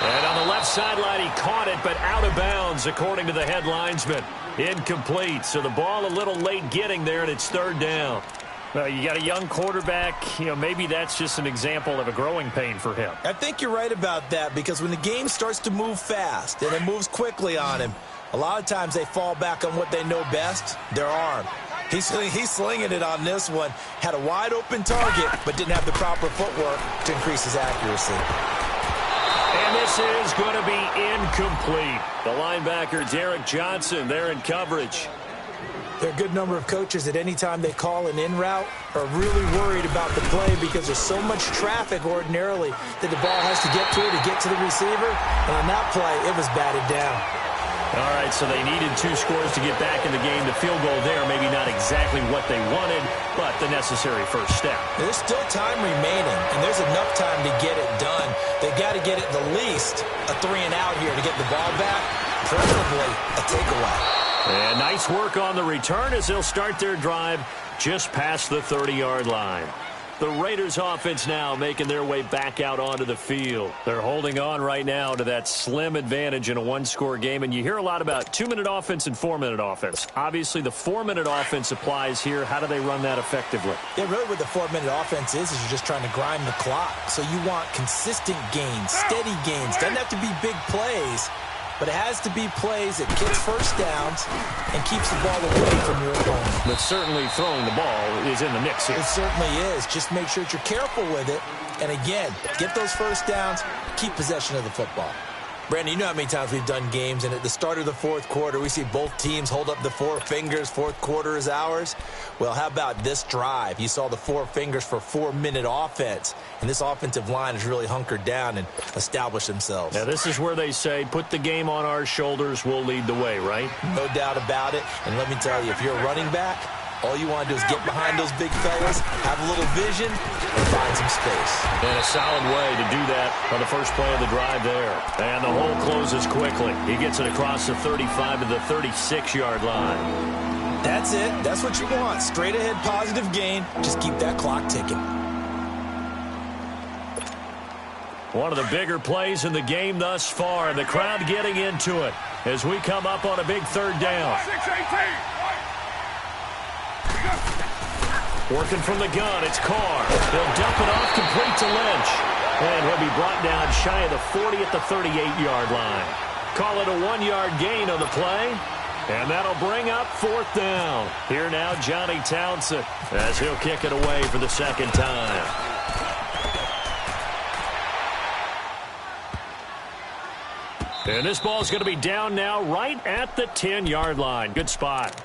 And on the left sideline, he caught it, but out of bounds, according to the head linesman. Incomplete, so the ball a little late getting there, and it's 3rd down. Well, you got a young quarterback. Maybe that's just an example of a growing pain for him. I think you're right about that because when the game starts to move fast and it moves quickly on him, a lot of times they fall back on what they know best, their arm. He's slinging it on this one. Had a wide open target, but didn't have the proper footwork to increase his accuracy. And this is going to be incomplete. The linebacker, Derek Johnson, there in coverage. There are a good number of coaches that any time they call an in route are really worried about the play because there's so much traffic ordinarily that the ball has to get through to get to the receiver. And on that play, it was batted down. All right, so they needed 2 scores to get back in the game. The field goal there, maybe not exactly what they wanted, but the necessary first step. There's still time remaining, and there's enough time to get it done. They've got to get at the least a 3-and-out here to get the ball back, preferably a takeaway. And nice work on the return as they'll start their drive just past the 30-yard line. The Raiders offense now making their way back out onto the field. They're holding on right now to that slim advantage in a 1-score game. And you hear a lot about 2-minute offense and 4-minute offense. Obviously, the 4-minute offense applies here. How do they run that effectively? Yeah, really what the 4-minute offense is you're just trying to grind the clock. So you want consistent gains, steady gains. Doesn't have to be big plays, but it has to be plays that gets first downs and keeps the ball away from your opponent. But certainly throwing the ball is in the mix here. It certainly is. Just make sure that you're careful with it. And again, get those first downs, keep possession of the football. Brandon, you know how many times we've done games, and at the start of the fourth quarter, we see both teams hold up the 4 fingers, fourth quarter is ours. Well, how about this drive? You saw the 4 fingers for 4-minute offense, and this offensive line has really hunkered down and established themselves. Now, this is where they say, put the game on our shoulders, we'll lead the way, right? No doubt about it, and let me tell you, if you're a running back, all you want to do is get behind those big fellas, have a little vision, and find some space. And a solid way to do that on the first play of the drive there. And the hole closes quickly. He gets it across the 35 to the 36-yard line. That's it. That's what you want. Straight ahead positive gain. Just keep that clock ticking. One of the bigger plays in the game thus far, and the crowd getting into it as we come up on a big 3rd down. 6-18. Working from the gun, it's Carr. He'll dump it off complete to Lynch. And he'll be brought down shy of the 40 at the 38-yard line. Call it a 1-yard gain on the play. And that'll bring up 4th down. Here now, Johnny Townsend, as he'll kick it away for the 2nd time. And this ball's going to be down now right at the 10-yard line. Good spot.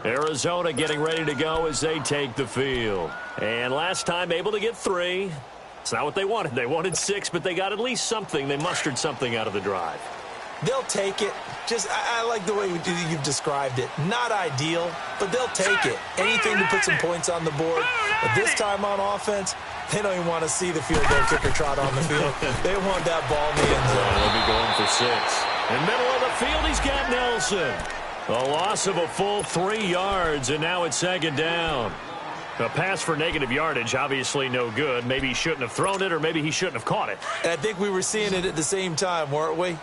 Arizona getting ready to go as they take the field. And last time able to get 3. It's not what they wanted. They wanted 6, but they got at least something. They mustered something out of the drive. They'll take it. I like the way you've described it. Not ideal, but they'll take it. Anything to put some points on the board. But this time on offense, they don't even want to see the field goal kicker trot on the field. They want that ball in the end zone. They'll be going for 6. In the middle of the field, he's got Nelson. A loss of a full 3 yards, and now it's 2nd down. A pass for negative yardage, obviously no good. Maybe he shouldn't have thrown it, or maybe he shouldn't have caught it. And I think we were seeing it at the same time, weren't we?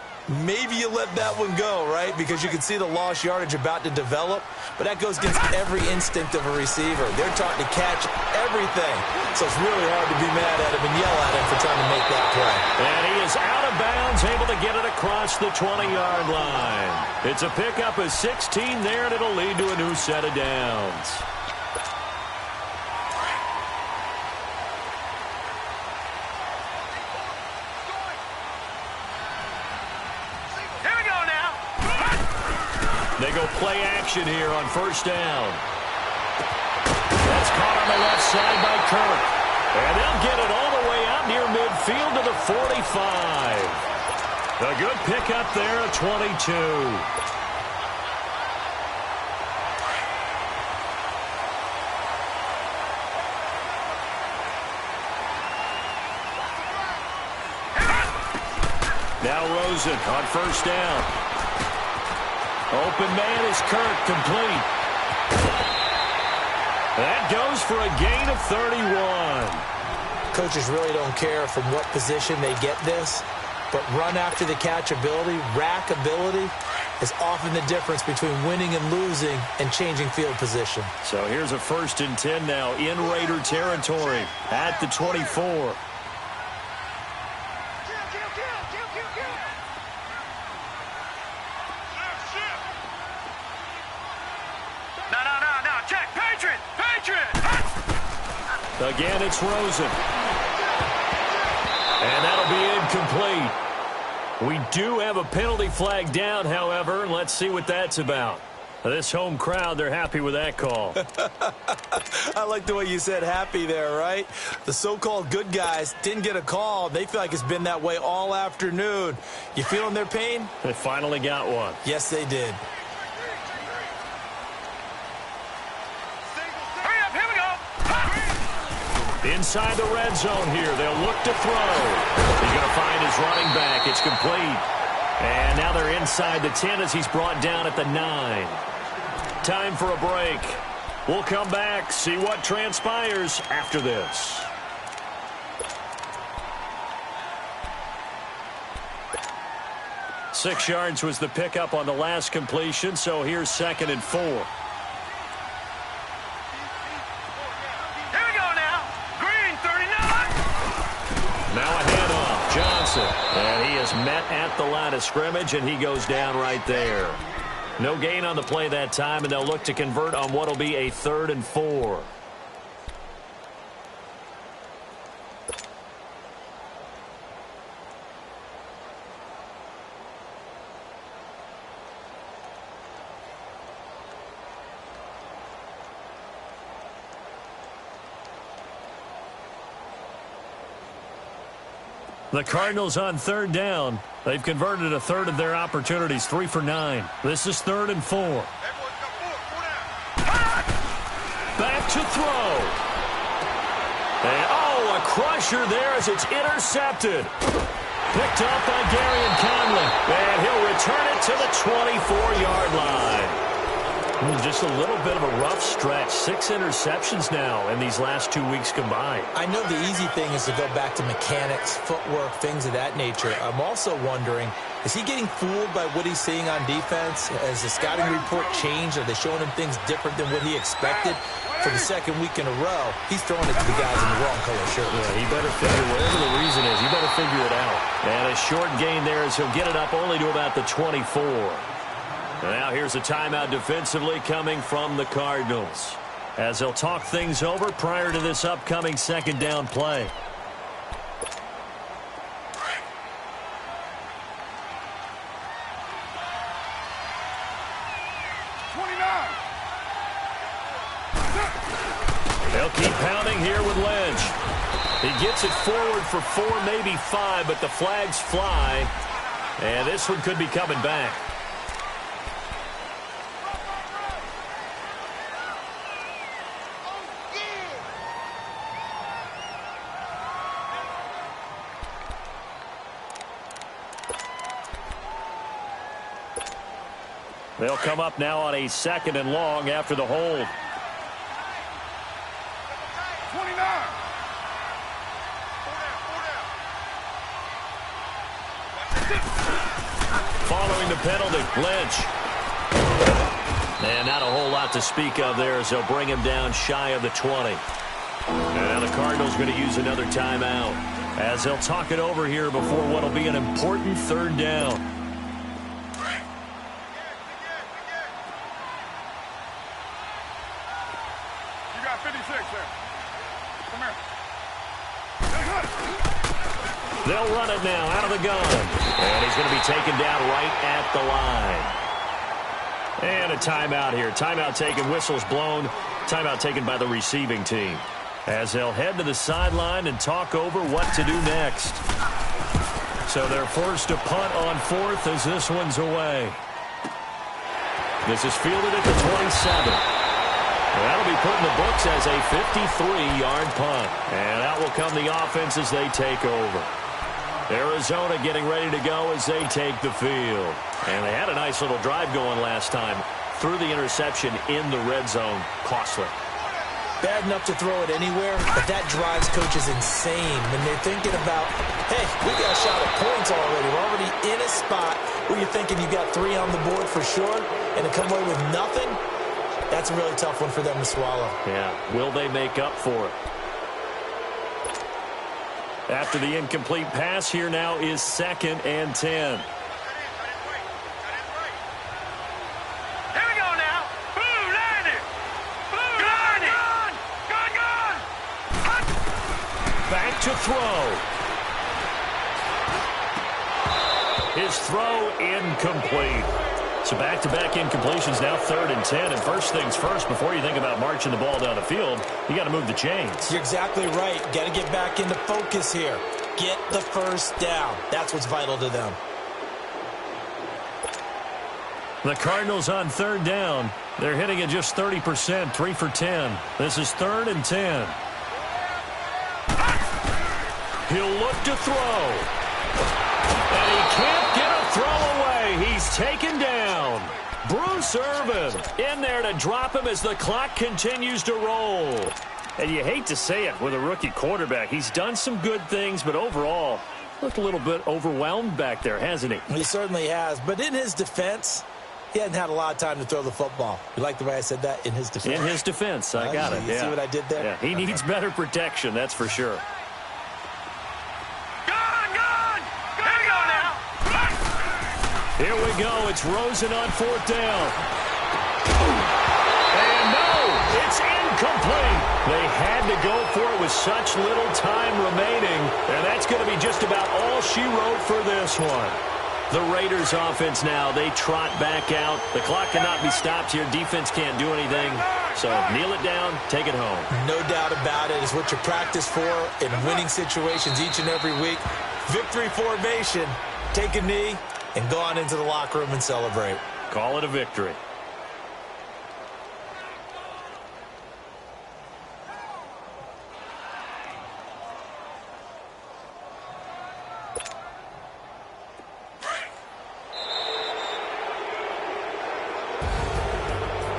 Maybe you let that one go, right? Because you can see the lost yardage about to develop. But that goes against every instinct of a receiver. They're taught to catch everything. So it's really hard to be mad at him and yell at him for trying to make that play. And he is out of bounds, able to get it across the 20-yard line. It's a pickup of 16 there, and it'll lead to a new set of downs. They go play action here on 1st down. That's caught on the left side by Kirk. And they'll get it all the way out near midfield to the 45. A good pickup there at 22. Now Rosen on 1st down. Open man is Kirk, complete. That goes for a gain of 31. Coaches really don't care from what position they get this, but run after the catch ability, rack ability, is often the difference between winning and losing and changing field position. So here's a 1st and 10 now in Raider territory at the 24. Again, it's Rosen. And that'll be incomplete. We do have a penalty flag down, however, and let's see what that's about. This home crowd, they're happy with that call. I like the way you said happy there, right? The so-called good guys didn't get a call. They feel like it's been that way all afternoon. You feeling their pain? They finally got one. Yes, they did. Hurry up, here we go. Inside the red zone here, they'll look to throw. He's going to find his running back. It's complete. And now they're inside the 10 as he's brought down at the 9. Time for a break. We'll come back, see what transpires after this. Six yards was the pickup on the last completion, so here's 2nd and 4. Here we go now. Green 39. Now a handoff. Johnson. And he is met at the line of scrimmage, and he goes down right there. No gain on the play that time, and they'll look to convert on what will be a 3rd and 4. The Cardinals on 3rd down. They've converted a third of their opportunities, 3 for 9. This is 3rd and 4. Back to throw. And, a crusher there as it's intercepted. Picked up by Gary Conley. And he'll return it to the 24-yard line. Just a little bit of a rough stretch. 6 interceptions now in these last 2 weeks combined. I know the easy thing is to go back to mechanics, footwork, things of that nature. I'm also wondering, is he getting fooled by what he's seeing on defense? Has the scouting report changed? Are they showing him things different than what he expected? For the 2nd week in a row, he's throwing it to the guys in the wrong color shirt. Yeah, he better figure, whatever the reason is, he better figure it out. And a short gain there as he'll get it up only to about the 24. Now here's a timeout defensively coming from the Cardinals, as they'll talk things over prior to this upcoming 2nd down play. They'll keep pounding here with Lynch. He gets it forward for 4, maybe 5, but the flags fly, and this one could be coming back. They'll come up now on a 2nd and long after the hold. 29. Following the penalty, Lynch. And not a whole lot to speak of there as they'll bring him down shy of the 20. And now the Cardinals going to use another timeout as they'll talk it over here before what will be an important 3rd down. You got 56 there. Come here. They'll run it now out of the gun. And he's going to be taken down right at the line. And a timeout here. Timeout taken, whistles blown. Timeout taken by the receiving team, as they'll head to the sideline and talk over what to do next. So they're forced to punt on 4th as this one's away. This is fielded at the 27. That'll be put in the books as a 53-yard punt. And out will come the offense as they take over. Arizona getting ready to go as they take the field. And they had a nice little drive going last time. Threw the interception in the red zone. Costly. Bad enough to throw it anywhere, but that drives coaches insane when they're thinking about, hey, we got a shot at points already. We're already in a spot where you're thinking you got 3 on the board for sure, and to come away with nothing, that's a really tough one for them to swallow. Yeah, will they make up for it? After the incomplete pass, here now is 2nd and 10. Back to throw. His throw incomplete. So back-to-back incompletions, now 3rd and 10. And first things first, before you think about marching the ball down the field, you got to move the chains. You're exactly right. Got to get back into focus here. Get the first down. That's what's vital to them. The Cardinals on 3rd down. They're hitting at just 30%, 3 for 10. This is 3rd and 10. He'll look to throw. And he can't get a throw away. He's taken down. Bruce Irvin in there to drop him as the clock continues to roll. And you hate to say it with a rookie quarterback. He's done some good things, but overall, looked a little bit overwhelmed back there, hasn't he? He certainly has. But in his defense, he hadn't had a lot of time to throw the football. You like the way I said that? In his defense? In his defense. I got it. You see what I did there? Yeah, he needs better protection, that's for sure. Here we go. It's Rosen on 4th down. And no, it's incomplete. They had to go for it with such little time remaining. And that's going to be just about all she wrote for this one. The Raiders offense now, they trot back out. The clock cannot be stopped here. Defense can't do anything. So kneel it down, take it home. No doubt about it. It's what you practice for in winning situations each and every week. Victory formation. Take a knee and go on into the locker room and celebrate. Call it a victory.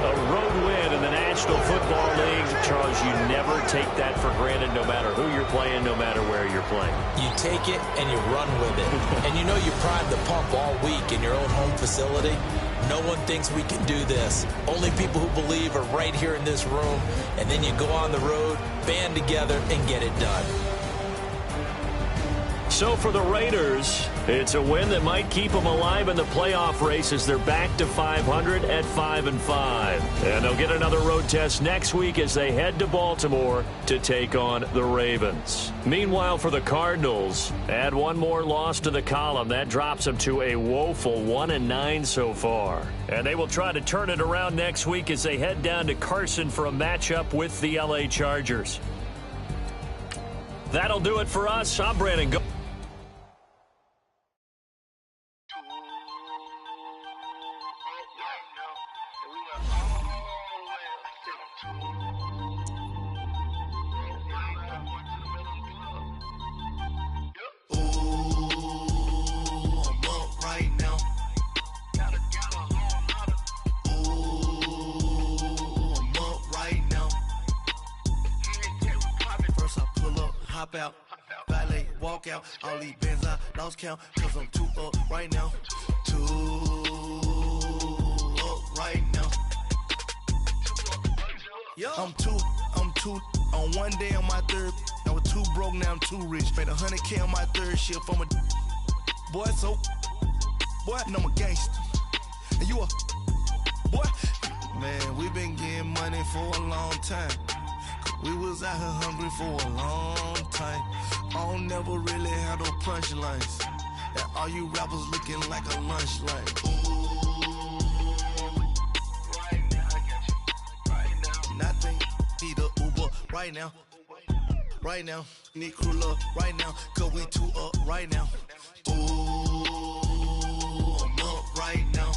A road win in the National Football League. Charles, you never take that for granted no matter who you're playing, no matter where you're playing. You take it and you run with it. And you know you prime the pump all week in your own home facility. No one thinks we can do this. Only people who believe are right here in this room. And then you go on the road, band together, and get it done. So for the Raiders, it's a win that might keep them alive in the playoff race as they're back to 500 at 5-5. And they'll get another road test next week as they head to Baltimore to take on the Ravens. Meanwhile, for the Cardinals, add one more loss to the column. That drops them to a woeful 1-9 so far. And they will try to turn it around next week as they head down to Carson for a matchup with the LA Chargers. That'll do it for us. I'm Brandon Go. Hop out, valet, walk out, all these bands I lost count, cause I'm too up right now, too up right now. I'm too, on one day on my third, I was too broke, now I'm too rich, made 100K on my third shift, I'm a boy, so, boy, and I'm a gangster, and you a, boy, man, we been getting money for a long time. We was out here hungry for a long time. I don't never really have no punchlines. And all you rappers looking like a lunch line. Right now, I got you. Right now. Nothing. Need a Uber right now. Right now. Need crew love right now. Cause we too up right now. Ooh, I'm up right now.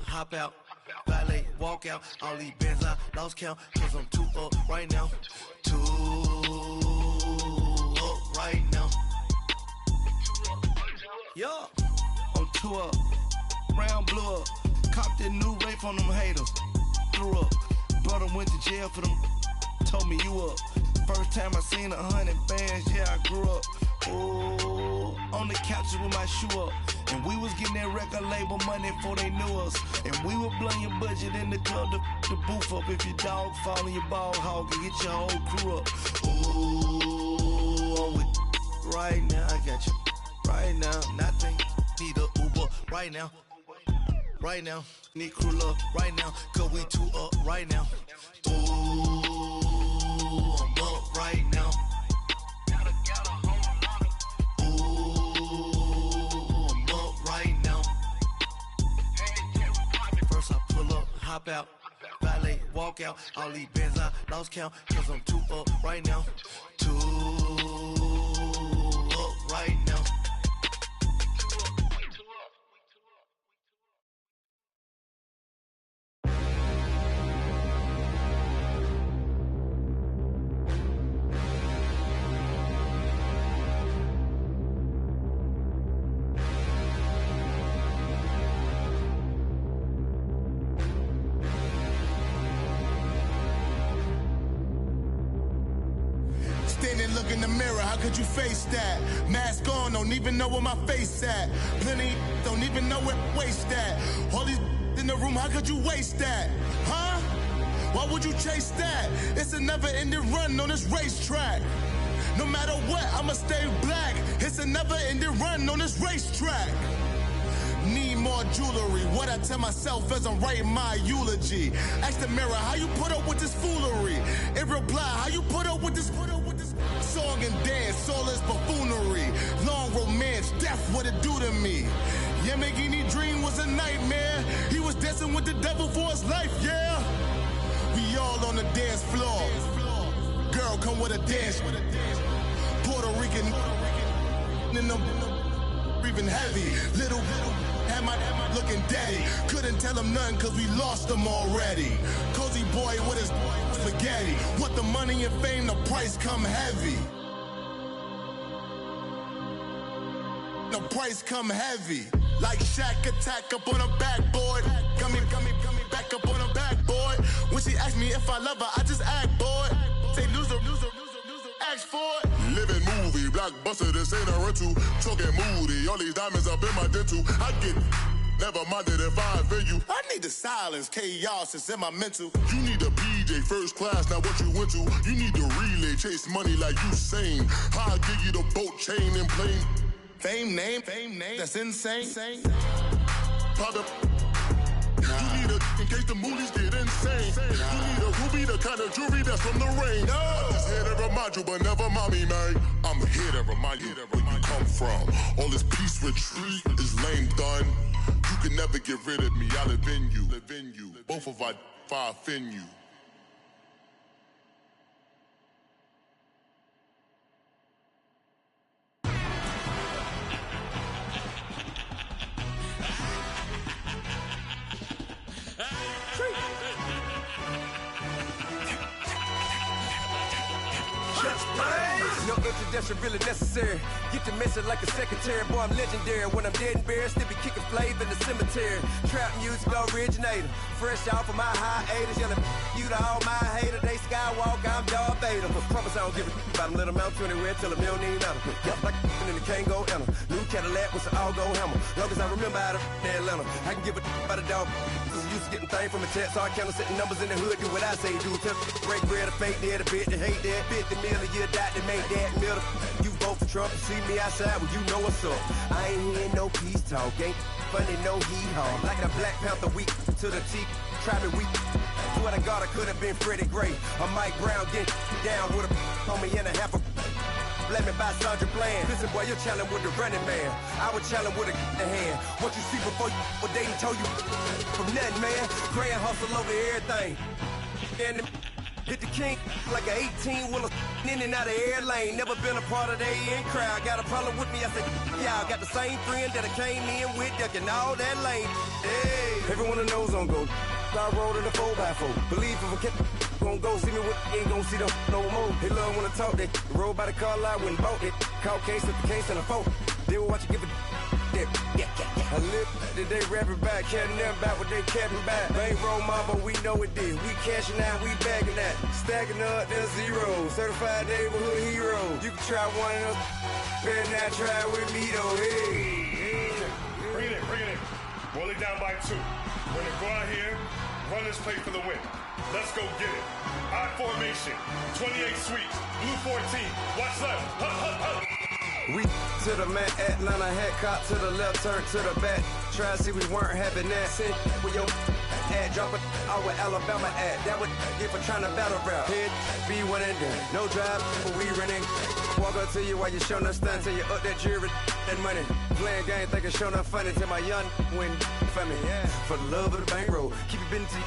Hop out, valet, walk out, all these bands I lost count, cause I'm too up right now, too up right now. Yo, I'm too up, round blew up, copped that new rape on them haters, threw up, brother went to jail for them, told me you up, first time I seen 100 bands, yeah I grew up, ooh, on the couches with my shoe up. And we was getting that record label money before they knew us. And we were blowing your budget in the club to boof up. If your dog fall in your ball hog and get your whole crew up. Ooh, I'm with right now, I got you. Right now, nothing. Need a Uber right now. Right now, need crew love right now. Cause we too up right now. Ooh, I'm up right hop out. Valet, walk out. All these bands I lost count. Cause I'm too up right now. Too up right now. Look in the mirror, how could you face that? Mask on, don't even know where my face at. Plenty don't even know where waste at. All these in the room, how could you waste that? Huh? Why would you chase that? It's a never-ending run on this racetrack. No matter what, I'ma stay black. It's a never-ending run on this racetrack. Need more jewelry. What I tell myself as I'm writing my eulogy. Ask the mirror, how you put up with this foolery? It reply, how you put up with this song and dance, all this buffoonery. Long romance, death, what it do to me? Yamagini dream was a nightmare. He was dancing with the devil for his life, yeah. We all on the dance floor. Girl, come with a dance. Puerto Rican in them breathing heavy. Little had my looking daddy. Couldn't tell him nothing cause we lost him already. Cozy boy with his spaghetti. What the money and fame, the price come heavy. The price come heavy. Like Shaq attack up on a backboard. Coming back up on a backboard. When she asked me if I love her, I just act bored. Say loser, ask for it. Living movie, blockbuster, this ain't a rental. Talking moody, all these diamonds up in my dental. I get never minded if I offend you. I need the silence, chaos, it's in my mental. You need a PJ, first class, not what you went to. You need the relay, chase money like you sane. I'll give you the boat, chain, and plane. Fame name, that's insane. Pop up. You need a, in case the movies get insane. You need a ruby, the kind of jewelry that's from the rain. I'm just here to remind you, but never mind me, man. I'm here to remind you where you come from. All this peace retreat is lame done. You can never get rid of me, I live in you. Both of our offend you. No introduction really necessary. Get the message like a secretary. Boy, I'm legendary. When I'm dead and buried, still be kicking flavor in the cemetery. Trap music originator. Fresh off of my hiatus. Yelling you to all my haters. They skywalk, I'm Darth Vader. Promise I don't give a about them. Let them out to anywhere till them don't need matter. Yep, like and it can't go enter. New Cadillac with an all-go hammer. Long as I remember out of Atlanta, I can give a about a dog. Used to getting things from a text, so I count setting numbers in the hood. Do what I say, do. Tell break bread, a fake there, the bit, the hate that. 50 million, you die to make that middle. You vote for Trump, you see me outside, well, you know what's up. I ain't hearing no peace talk, ain't funny, no hee-haw. Like a Black Panther weak to the teeth, try me weak. Swear to God, I could have been Freddie Gray. I'm Mike Brown, get down with a homie and a half a. Let me buy Sandra Bland. Listen, boy, you're challenging with the running man. I would challenge with a hand. What you see before you, what they told you from nothing, man. Grand hustle over everything. And hit the king like an 18-wheeler in and out of air lane. Never been a part of the in crowd. Got a problem with me, I said, y'all got the same friend that I came in with, ducking all that lane. Hey, everyone that knows on go. I rolled in the 4x4. Believe if I kept gon' go see me with ain't gon' see them no more. They love when I talk, they roll by the car lot, went and bought it. Caught case with the case and a phone. They will watch you give it. I live that they rapping back, caring them back what they capping back. Bankroll mama, we know it did. We cashing out, we bagging that. Stacking up, there's zero. Certified neighborhood hero. You can try one of them, better not try with me though. Hey. Bring it in. Roll it down by 2. We're gonna go out here, run this play for the win. Let's go get it. I formation, 28 sweeps, blue 14. Watch left. Hup. We to the man, Atlanta head cop to the left, turn to the back. Try to see we weren't having that. Sit with your ad, drop it out with Alabama ad. That would get for trying to battle rap. Head, be one and done. No drive, but we running. Walk up to you while you showing us stunts. Till you up that jury, that money. Playing game, thinking showing up funny. Till my young win for me. Yeah. For the love of the bankroll. Keep it busy.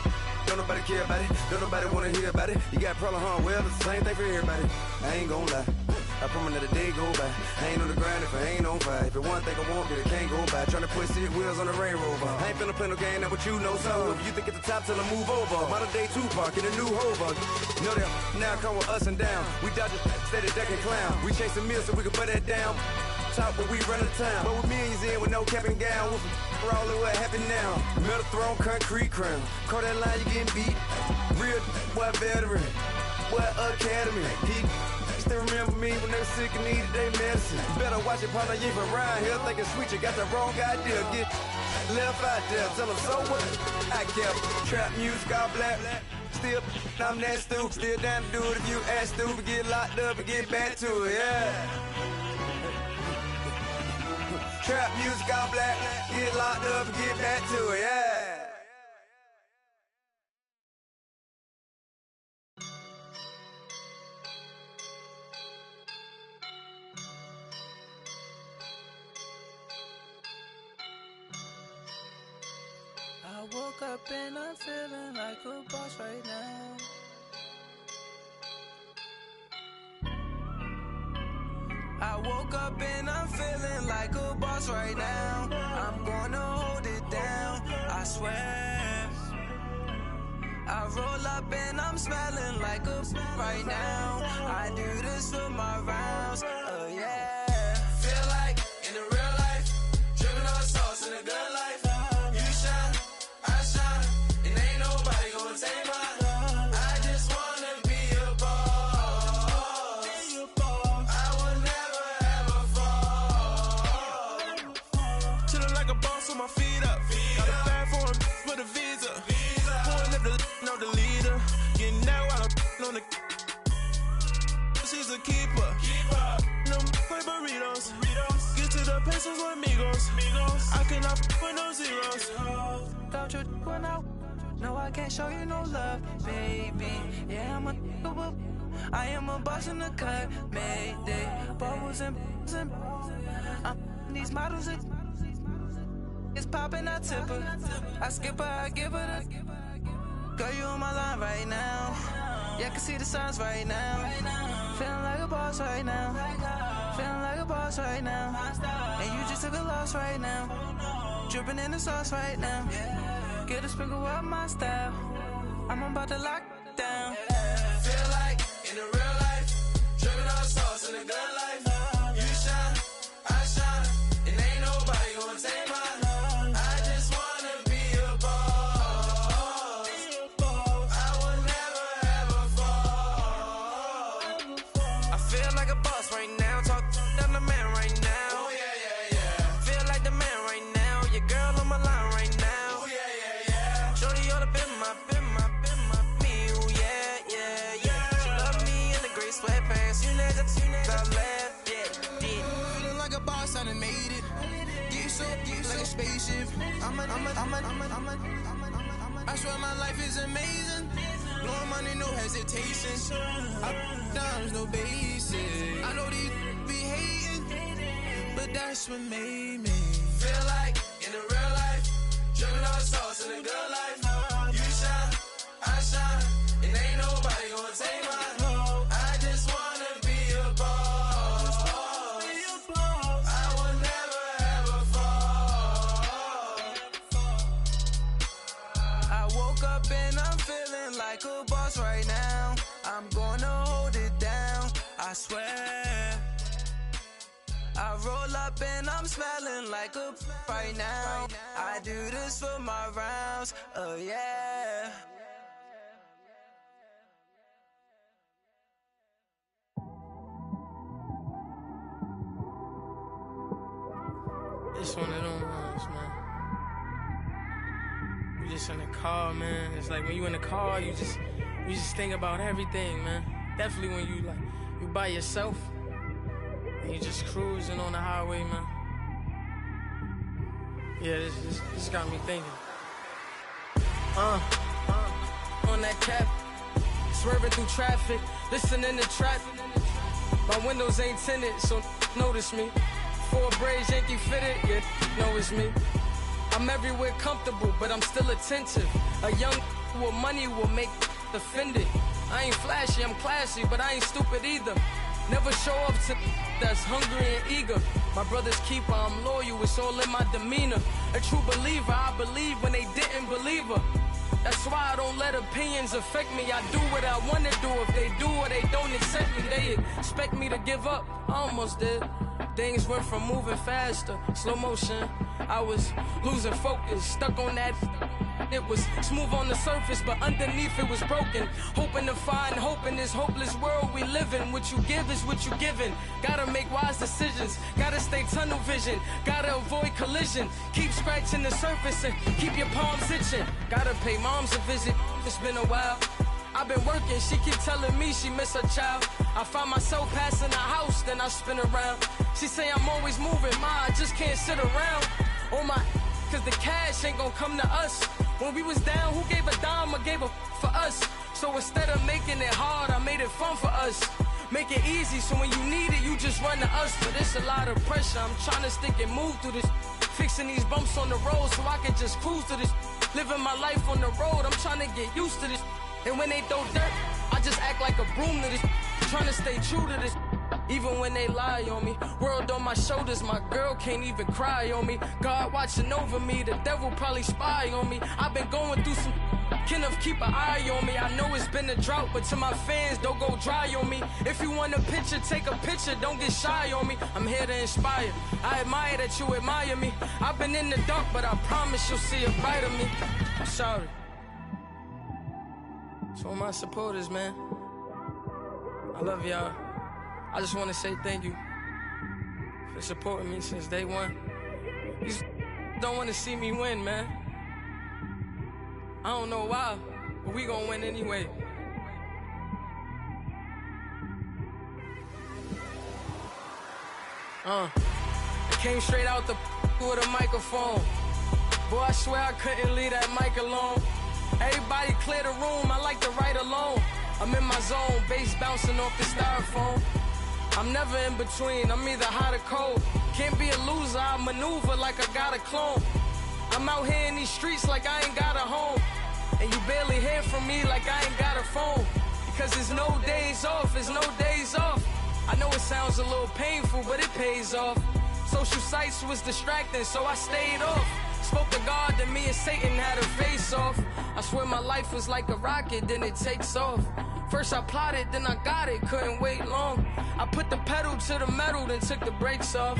don't nobody care about it. Don't nobody wanna hear about it. You got a problem, huh? Well, it's the same thing for everybody. I ain't gon' lie. I promise that a day go by. I ain't on the grind if I ain't on fire. If it one thing I want, then it can't go by. Tryna put 6 wheels on the Range Rover. I ain't finna play no game, that what you know. So if you think it's the top, tell them move over. Modern day Tupac in a new Hover. Know that now come with us and down. We dodge a steady duck and clown. We chase a meal so we can put that down. Top but we run the town. But with millions in with no cap and gown. We're all in what happened now. Metal throne, concrete crown. Call that line, you getting beat. Real what veteran. What academy. He still remember me when they were sick and needed their medicine. Better watch it, partner, you ain't from around here thinking sweet, you got the wrong idea. Get left out there, tell them so what? I kept trap music, all black. Still, I'm that stupid. Still down to do it if you ask stupid. Get locked up and get back to it, yeah. Trap music, all black. Get locked up and get back to it, yeah. I woke up and I'm feeling like a boss right now. I woke up and I'm feeling like a boss right now. I'm gonna hold it down, I swear. I roll up and I'm smelling like a right now. I do this for my rounds, yeah. Feel like in the real life, dripping on sauce in the good life. My feet up. Got a bag for him with a visa. Pulling up the leader. Getting out while on the. She's a keeper. No play burritos. Get to the pesos with amigos. I cannot with no zeros. Don't you run out? No, I can't show you no love, baby. Yeah, I am a boss in the cut. Mayday. Bubbles and these models are. It's poppin', I tip her. I skip her, I give her the. Girl, you on my line right now. Yeah, I can see the signs right now. Feeling like a boss right now. Feeling like a boss right now. And you just took a loss right now. Dripping in the sauce right now. Get a sprinkle up my style. I'm about to lock down. Feel like in the real life, dripping on sauce in the good life. You shine, I shine, and ain't nobody gonna take my. Spaceship. I swear my life is amazing. Blowing money, no hesitation. Dimes, no basic. I know these be hating, but that's what made me feel like in the real life, dripping on sauce in the good life. You shine, I shine, and ain't nobody gonna take my. I just wanna be a boss. I will never ever fall. I woke up and I'm feeling like a boss right now. I'm gonna hold it down, I swear. I roll up and I'm smelling like a right now. I do this for my rounds, yeah. It's one of them ones, man. You just in the car, man. It's like when you in the car, you just think about everything, man. Definitely when you by yourself and you just cruising on the highway, man. Yeah, this got me thinking. On that cap, swerving through traffic, listening to trap. My windows ain't tinted, so notice me. 4 braids, Yankee fitted, yeah, know it's me. I'm everywhere comfortable, but I'm still attentive. A young what money will make offended. I ain't flashy, I'm classy, but I ain't stupid either. Never show up to that's hungry and eager. My brother's keeper, I'm loyal, it's all in my demeanor. A true believer, I believe when they didn't believe her. That's why I don't let opinions affect me. I do what I want to do. If they do or they don't accept me, they expect me to give up. I almost did. Things went from moving faster, slow motion. I was losing focus, stuck on that. It was smooth on the surface, but underneath it was broken. Hoping to find hope in this hopeless world we live in. What you give is what you given. Gotta make wise decisions. Gotta stay tunnel vision. Gotta avoid collision. Keep scratching the surface and keep your palms itching. Gotta pay moms a visit. It's been a while. I've been working, she keep telling me she miss her child. I find myself passing the house, then I spin around. She say I'm always moving, ma, I just can't sit around. Oh my, cause the cash ain't gonna come to us. When we was down, who gave a dime or gave a for us? So instead of making it hard, I made it fun for us. Make it easy, so when you need it, you just run to us. But it's a lot of pressure, I'm trying to stick and move through this. Fixing these bumps on the road so I can just cruise to this. Living my life on the road, I'm trying to get used to this. And when they throw dirt, I just act like a broom to this. Trying to stay true to this. Even when they lie on me. World on my shoulders, my girl can't even cry on me. God watching over me, the devil probably spy on me. I've been going through some Kenneth, keep an eye on me. I know it's been a drought, but to my fans, don't go dry on me. If you want a picture, take a picture, don't get shy on me. I'm here to inspire. I admire that you admire me. I've been in the dark, but I promise you'll see a bright of me. I'm sorry. To all my supporters, man, I love y'all. I just want to say thank you for supporting me since day one. You don't want to see me win, man. I don't know why, but we gonna win anyway. I came straight out the with a microphone. Boy, I swear I couldn't leave that mic alone. Everybody clear the room, I like to write alone. I'm in my zone, bass bouncing off the styrofoam. I'm never in between, I'm either hot or cold. Can't be a loser, I maneuver like I got a clone. I'm out here in these streets like I ain't got a home. And you barely hear from me like I ain't got a phone. Because there's no days off, there's no days off. I know it sounds a little painful, but it pays off. Social sites was distracting, so I stayed off. Spoke to God, then me and Satan had a face off. I swear my life was like a rocket, then it takes off. First I plotted, then I got it, couldn't wait long. I put the pedal to the metal, then took the brakes off.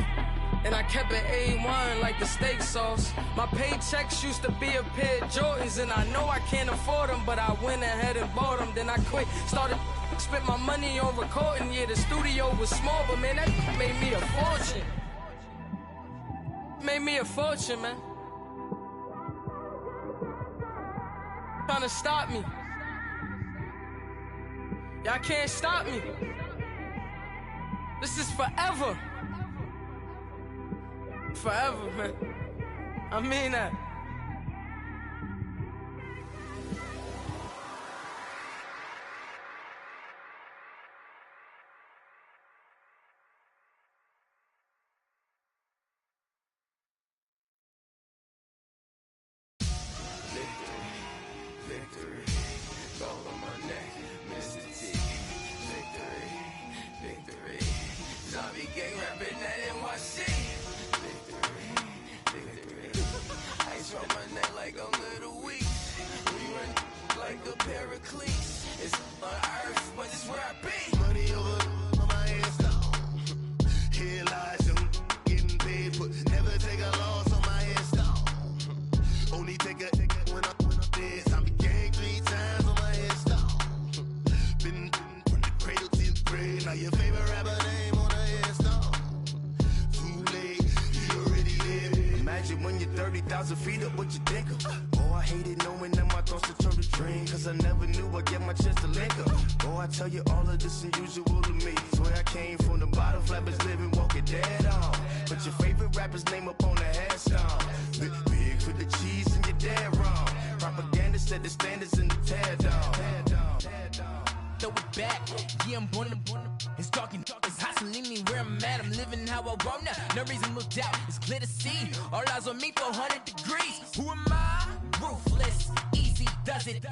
And I kept it A1 like the steak sauce. My paychecks used to be a pair of Jordans, and I know I can't afford them, but I went ahead and bought them. Then I quit, started, spent my money on recording. Yeah, the studio was small, but man, that made me a fortune. Made me a fortune, man. Trying to stop me. Y'all can't stop me. This is forever. Forever, man. I mean that. All eyes on me for 100 degrees. Who am I? Ruthless, easy does it.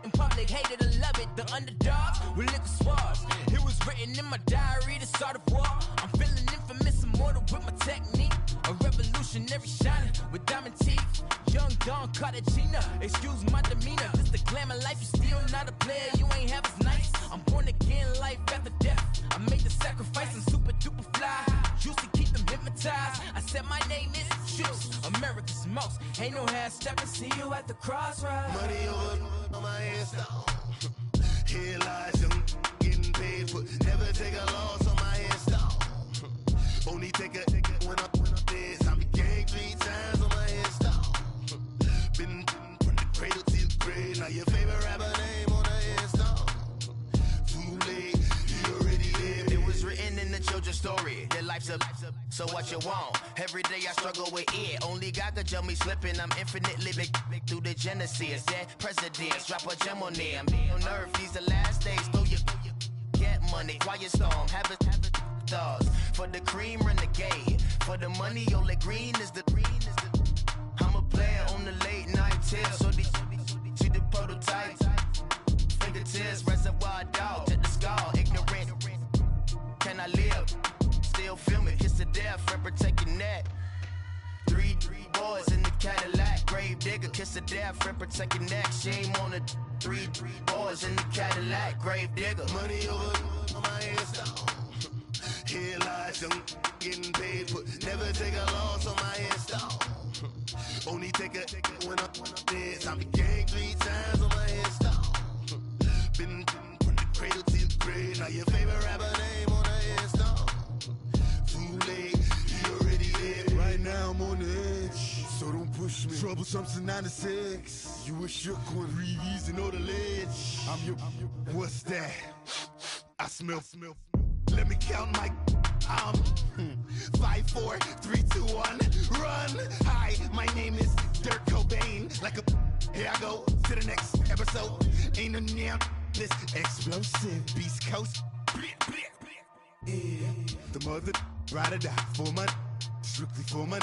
In public, hated or love it. The underdogs with liquor swabs. It was written in my diary to start a war. I'm feeling infamous, immortal with my technique. A revolutionary shining with diamond teeth. Young Don Cartagena, excuse my demeanor. Just the glamour life, you still not a player. You ain't half as nice. I'm born again, life after death. I made the sacrifice and super duper fly. Used to keep them hypnotized. I said my name is Juice, America's most. Ain't no half stepping. See you at the crossroads. Money over on my headstone. Here lies young getting paid for. Never take a loss on my headstone. Only take a when I'm dead. I be gang 3 times on my headstone. Been from the cradle to the grave. Now your favorite rapper name on the headstone. Too late, you already lived. It was written in the children's story. Their life's a so what you want. Every day I struggle with it. Only God could tell me slipping. I'm infinitely big through the genesis. Dead presidents, drop a gem on them. On earth, these the last days. Throw your get money, quiet storm. Have a thoughts. For the cream, renegade. For the money, Ole Green is the I'm a player on the late night tip. So these see the prototype. Fingertips, reservoir dog. Check the skull, ignorant. Can I live? Still film it, kiss to death, and protect your neck. 3 boys in the Cadillac, grave digger, kiss to death, and protect your neck. Shame on the 3 boys in the Cadillac, grave digger. Money over on my headstone. Here lies young getting paid for. Never take a loss on my headstone. Only take a when I'm dead. I be gang 3 times on my headstone. Been from the cradle to the grave. Now your favorite rapper name on the headstone. Too late, you already lived. Right now I'm on the edge, so don't push me. Troublesome to 96. You a shook one, breeze and know the ledge. I'm your, what's that? I smell. Let me count my 5, 4, 3, 2, 1, run. Hi, my name is Dirk Cobain. Like a here I go to the next episode. Ain't no damn this explosive Beast Coast. Yeah, the mother ride or die for my strictly for my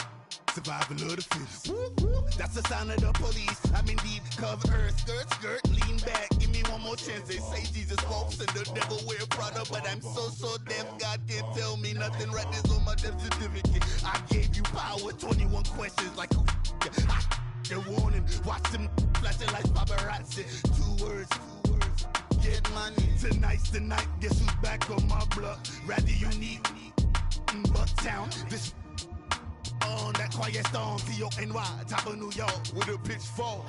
survival of the fittest. That's the sign of the police. I'm indeed cover earth, skirt, lean back. Give me one more chance. They say Jesus walks and the devil wear Prada, but I'm so deaf. God can't tell me nothing. Right this on my death certificate. I gave you power. 21 questions like who? The warning. Watch them flashing like paparazzi. 2 words. Get money. Tonight's the night. Guess who's back on my block? Rather unique. Bucktown. This on that quiet storm, T-O-N-Y, top of New York with a pitchfork.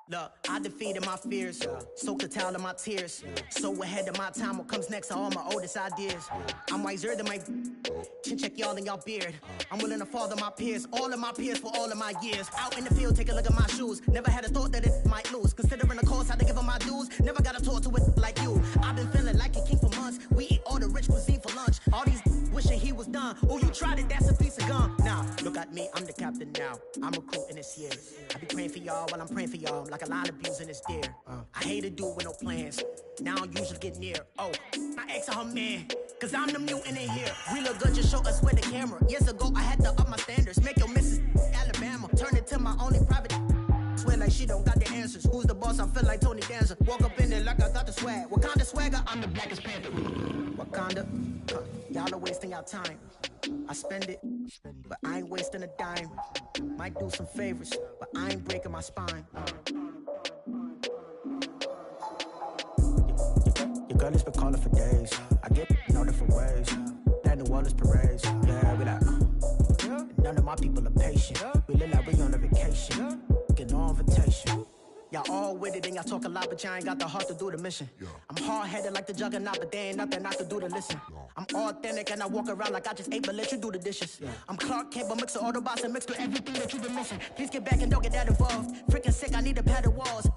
Look, I defeated my fears, soaked the towel of my tears. So ahead of my time, what comes next are all my oldest ideas. I'm wiser than my chin check y'all in y'all beard. I'm willing to father my peers, all of my peers for all of my years. Out in the field, take a look at my shoes. Never had a thought that it might lose. Considering the cost, I had to give them my dues. Never got a talk to it like you. I've been feeling like a king for months. We eat all the rich cuisine for lunch. All these wishing he was done. Oh, you tried it, that's a piece of gum. Now, look at me, I'm the captain now. I'm recruiting this year. I be praying for y'all while I'm praying for y'all. Like a lot of abusing this deer. I hate to do it with no plans. Now I usually get near. Oh, I ask her man, cause I'm the mutant in here. We look good, just show us where the camera. Years ago, I had to up my standards. Make your missus Alabama. Turn it to my only private. Swear like she don't got the answers. Who's the boss? I feel like Tony Danza. Walk up in there like I got the swag. Wakanda swagger, I'm the blackest panther. Wakanda, y'all are wasting your time. I spend it, but I ain't wasting a dime. Might do some favors, but I ain't breaking my spine. Your girl has been calling for days. I get in all different ways. That New Orleans parades. Yeah, we like, none of my people are patient. We look like we on a vacation. Get no invitation. Y'all all with it and y'all talk a lot, but y'all ain't got the heart to do the mission. I'm hard-headed like the juggernaut, but there ain't nothing I can do to listen. I'm authentic and I walk around like I just ate, but let you do the dishes. I'm Clark Kent, but mix the Autobots and mix with everything that you've been missing. Please get back and don't get that involved. Freaking sick, I need a pad of walls.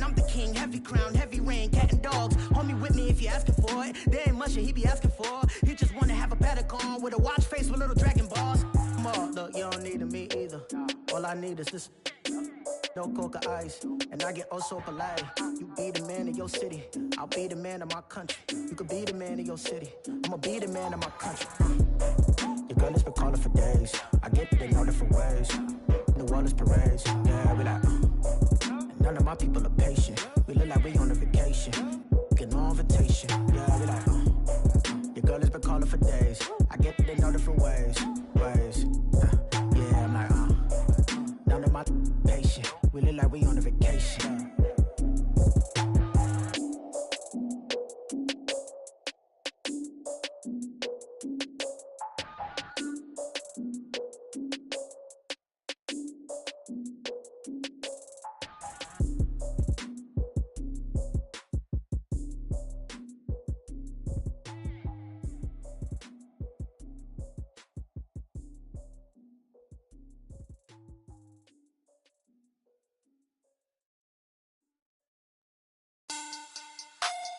I'm the king, heavy crown, heavy rain, cat and dogs. Homie with me if you asking for it. There ain't much that he be asking for. He just wanna have a paddock on with a watch face with little dragon balls. Look, you don't need to meet either. I need is this. No coca ice, and I get oh so polite. You be the man of your city, I'll be the man of my country. You could be the man of your city, I'ma be the man of my country. Your girl has been calling for days. I get it in all different ways. New Orleans parades, yeah, we like. And none of my people are patient. We look like we on a vacation. Get no invitation, yeah, we like. Your girl has been calling for days. I get it in all different ways. Yeah, I'm like, none of my patient. We look like we on a vacation.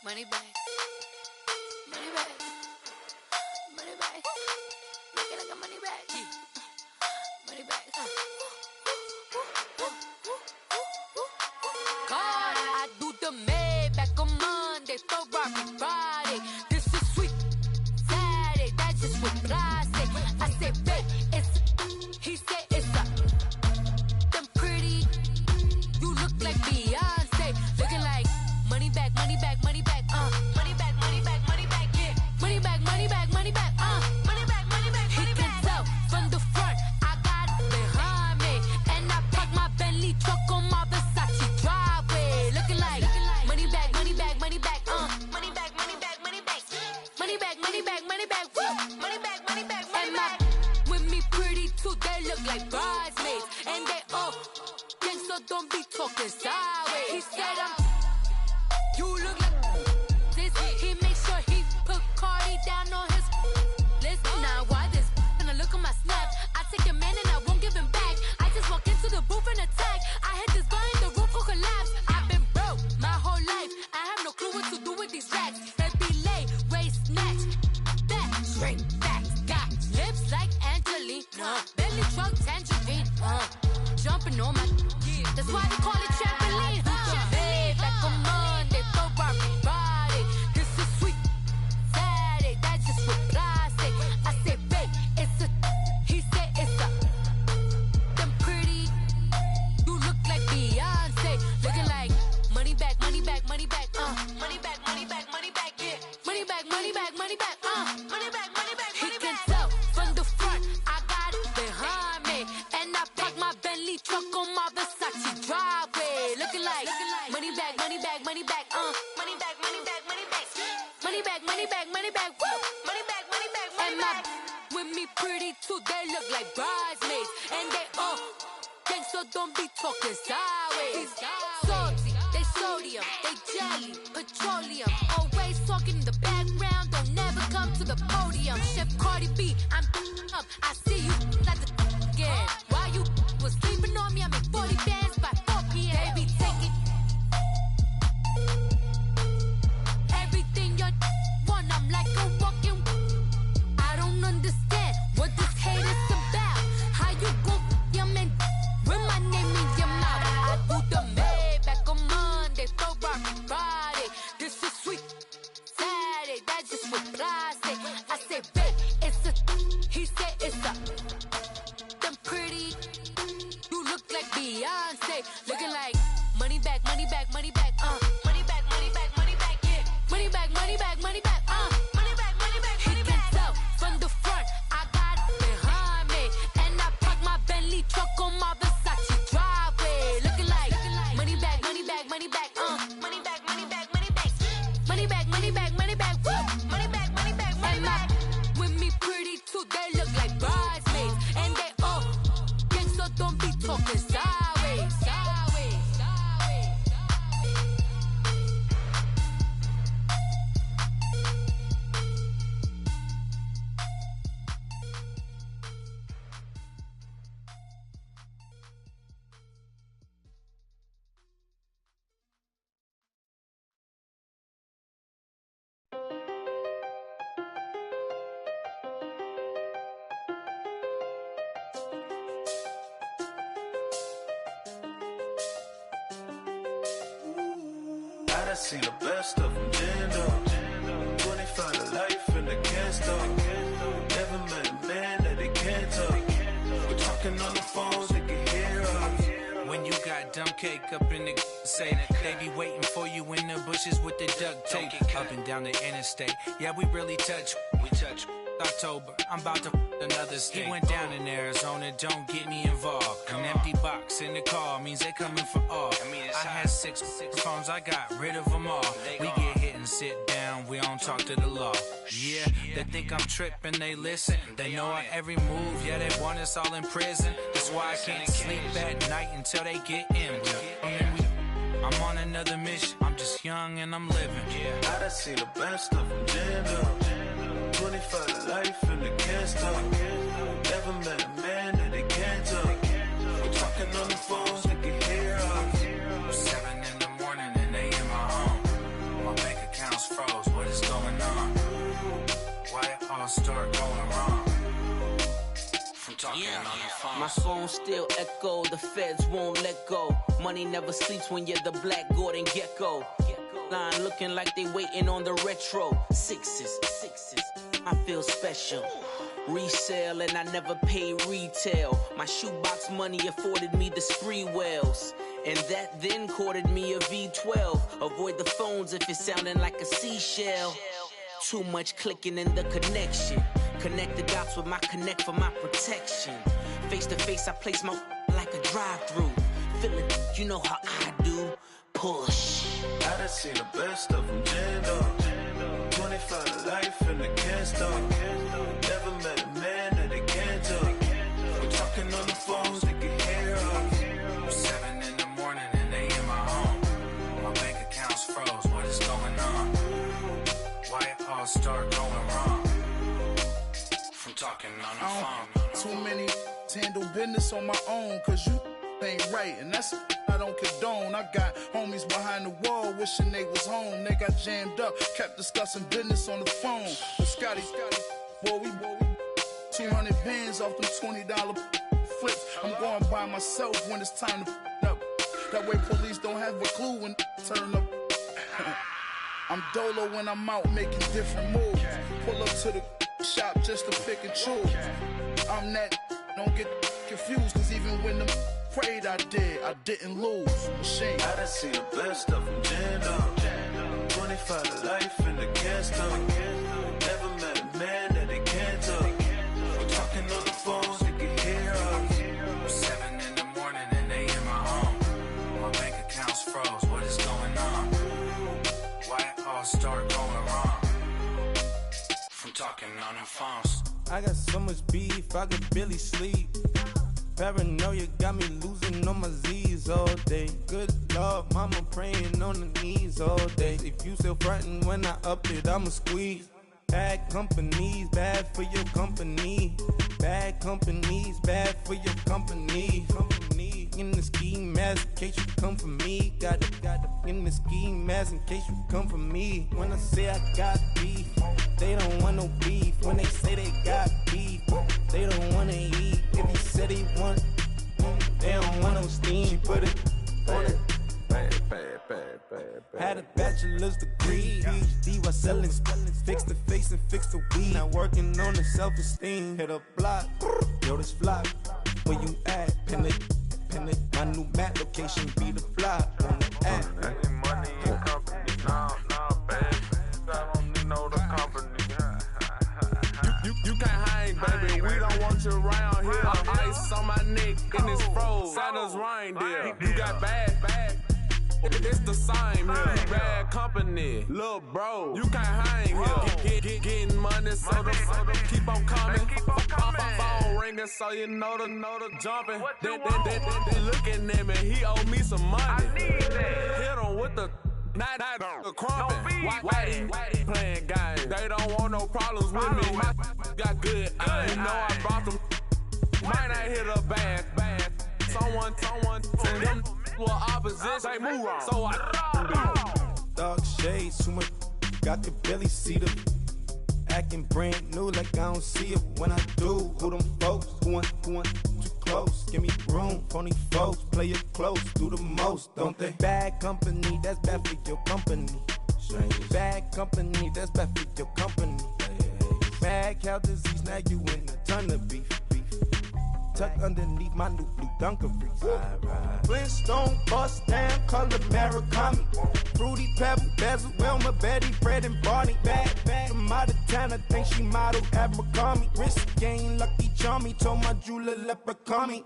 Money bag, money bag, money bag. Make it like a money bag, money bag. God, I do the Maybach on Monday, Ferrari Friday. This is sweet Saturday, that's just what I say. I say, babe, it's. He said it's a. Them pretty, you look like Beyonce, looking like money bag, money bag, money bag. Money bag, money bag, money bag, yeah. Money bag, money bag, money bag, money bag, money bag, money bag. He can tell from the front, I got it behind me. And I park my Bentley truck on my Versace driveway. Looking like money bag, money bag, money bag, money bag, money bag, money bag. Money bag, money bag, money bag, woo. Money bag, money bag, money bag. With me pretty too, they look like bridesmaids. And they all gang, so don't be talking sideways. He said you look like this. He make sure he put Cardi down on his list. Now why this? When I look at my snap, I take a man and I won't give him back. I just walk into the booth and attack. I hit this guy in the roof who collapse. I've been broke my whole life. I have no clue what to do with these racks. Baby lay, waist snatch, back, straight back. Got lips like Angelina, belly truck tangerine. Jumping on my, that's why they call it trampoline. Back on Monday, Ferrari Friday. This is sweet Saturday, that's just what I say. I say, babe, it's a. He said it's a. Them pretty, you look like Beyonce, looking like money bag, money bag, money bag, money bag, money bag, money bag, yeah. Money bag, money bag, money bag, money bag, money bag. He can tell from the front, I got it behind me, and I park my Bentley truck on my Versace driveway, looking like money bag, money bag, money bag, money bag, money bag, money bag, money bag, money bag, money bag, woo, money bag, money bag, money bag. With me pretty too, they look like bridesmaids, and they all gang, so don't be talking sideways. Salty, they sodium, they jelly, petroleum, always talking in the background, don't never come to the podium. Chef Cardi B, I'm up, I see you like the again. While you was sleeping on me, I make 40 bands by 4 p.m. Baby, take it. Everything you want, I'm like a walking. I don't understand what this hate is about. How you go, your man, with my name in your mouth. I do the Maybach on Monday, Ferrari Friday. This is sweet Saturday, that's just what I say. I say, babe, it's a. He said it's a. Them pretty, you look like Beyonce, looking like money bag, money bag, money bag, money bag, money bag, money bag, yeah. Money bag, money bag, money bag, money bag, money bag, money bag. He can tell from the front, I got it behind me, and I park my Bentley truck on my Versace driveway, looking like money bag, money bag, money bag, money bag, money bag, money bag, money bag, money bag, money bag, woo, money bag, money bag, money bag. With me pretty too, they look like bridesmaids, and they all gang, so don't be talking sideways. done seen the best of them, jammed up. 25 to life and they can't stop. Never met a man that they can't talk. We're talking on the phones, they can hear us. When you got dumb cake up in the say that they be waiting for you in the bushes with the duct tape up and down the interstate. Yeah, we really touch. We touch. October, I'm about to another state. He went down in Arizona, don't get me involved. An empty box in the car means they coming for all. I had six phones, I got rid of them all. We get hit and sit down, we don't talk to the law. Yeah, they think I'm tripping, they listen. They know our every move, yeah, they want us all in prison. That's why I can't sleep at night until they get in. I'm on another mission, I'm just young and I'm living. I done seen the best of them, jammed up. 25 to life and they can't stop. Never met a man that they can't talk. We're talking on the phones, they can hear us. 7 in the morning and they in my home. My bank account's froze, what is going on? Why it all start going wrong? From talking on the phone. My phone still echo, the feds won't let go. Money never sleeps when you're the Black Gordon Gecko. Line looking like they waiting on the retro. Sixes, I feel special. Resale and I never pay retail. My shoebox money afforded me the spree wells. And that then courted me a V12. Avoid the phones if it's sounding like a seashell. Too much clicking in the connection. Connect the dots with my connect for my protection. Face to face I place my like a drive-through. Feeling, you know how I do. Push. I done seen the best of them, jammed up. 25 to life and they can't stop. Never met a man that they can't talk. We're talking on the phones, they can hear us. 7 in the morning and they in my home. My bank account's froze, what is going on? Why it all start going wrong? From talking on the phone. Too many to handle business on my own, cause you ain't right, and that's I don't condone. I got homies behind the wall wishing they was home. They got jammed up, kept discussing business on the phone. But Scotty, boy, we 200 bands off them $20 flips. I'm going by myself when it's time to up. That way police don't have a clue when turn up. I'm dolo when I'm out making different moves. Pull up to the shop just to pick and choose. I'm that, don't get confused, cause even when the prayed I didn't lose. Machine. I done seen the best of them, jammed up. 25 to life and they can't stop. Never met a man that they can't talk. We're talking on the phones, they can hear us. 7 in the morning and they in my home. My bank account's froze, what is going on? Why it all start going wrong? From talking on the phones. I got so much beef, I could barely sleep. Paranoia got me losing on my Z's all day. Good Lord, mama praying on the knees all day. If you still frontin' when I up it, I'ma squeeze. Bad companies, bad for your company. Bad companies, bad for your company. Company in the ski mask in case you come for me. Got it in the ski mask in case you come for me. When I say I got beef, they don't want no beef. When they say they got beef, they don't wanna eat. If you said he want, they don't want no steam. She put it on it. Had a bachelor's degree, PhD while selling. Fix the face and fix the weed. Now working on the self-esteem. Hit a block, yo this flop. Where you at? Pin it. My new map location be the flop on the app. Money and company, no, baby. I don't need no the company. You can't hang, baby. We don't want you around here. Ice on my neck and it's froze. Santa's reindeer. You got bad. It's the same here. Bad company, little bro. You can't hang here. Getting money, so the keep on coming. Phone ringing, so you know the jumping. They looking at me. He owe me some money. I need that. Hit him with the. Not the crumpin'. Why they playing games? They don't want no problems with me. My got good. I know I brought them. Might not hit a bad. Someone tell them well opposition. They move wrong. So I Dark shades, too much. I could barely see them. Acting brand new like I don't see it when I do. Who them folks? Who want too close. Give me room, phony folks. Play it close, do the most, don't they? Bad company, that's bad for your company. Bad company, that's bad for your company. Mad cow disease, now you in a ton of beef. Tuck underneath my new blue Dunkaroos. Flintstone bust down, color Murakami. Fruity Pebble, Basil, Wilma, Betty, Fred, and Barney. Bad from out of town, I think she model Abercrombie. Wrist game, Lucky Charmy, told my jeweler leprechaun.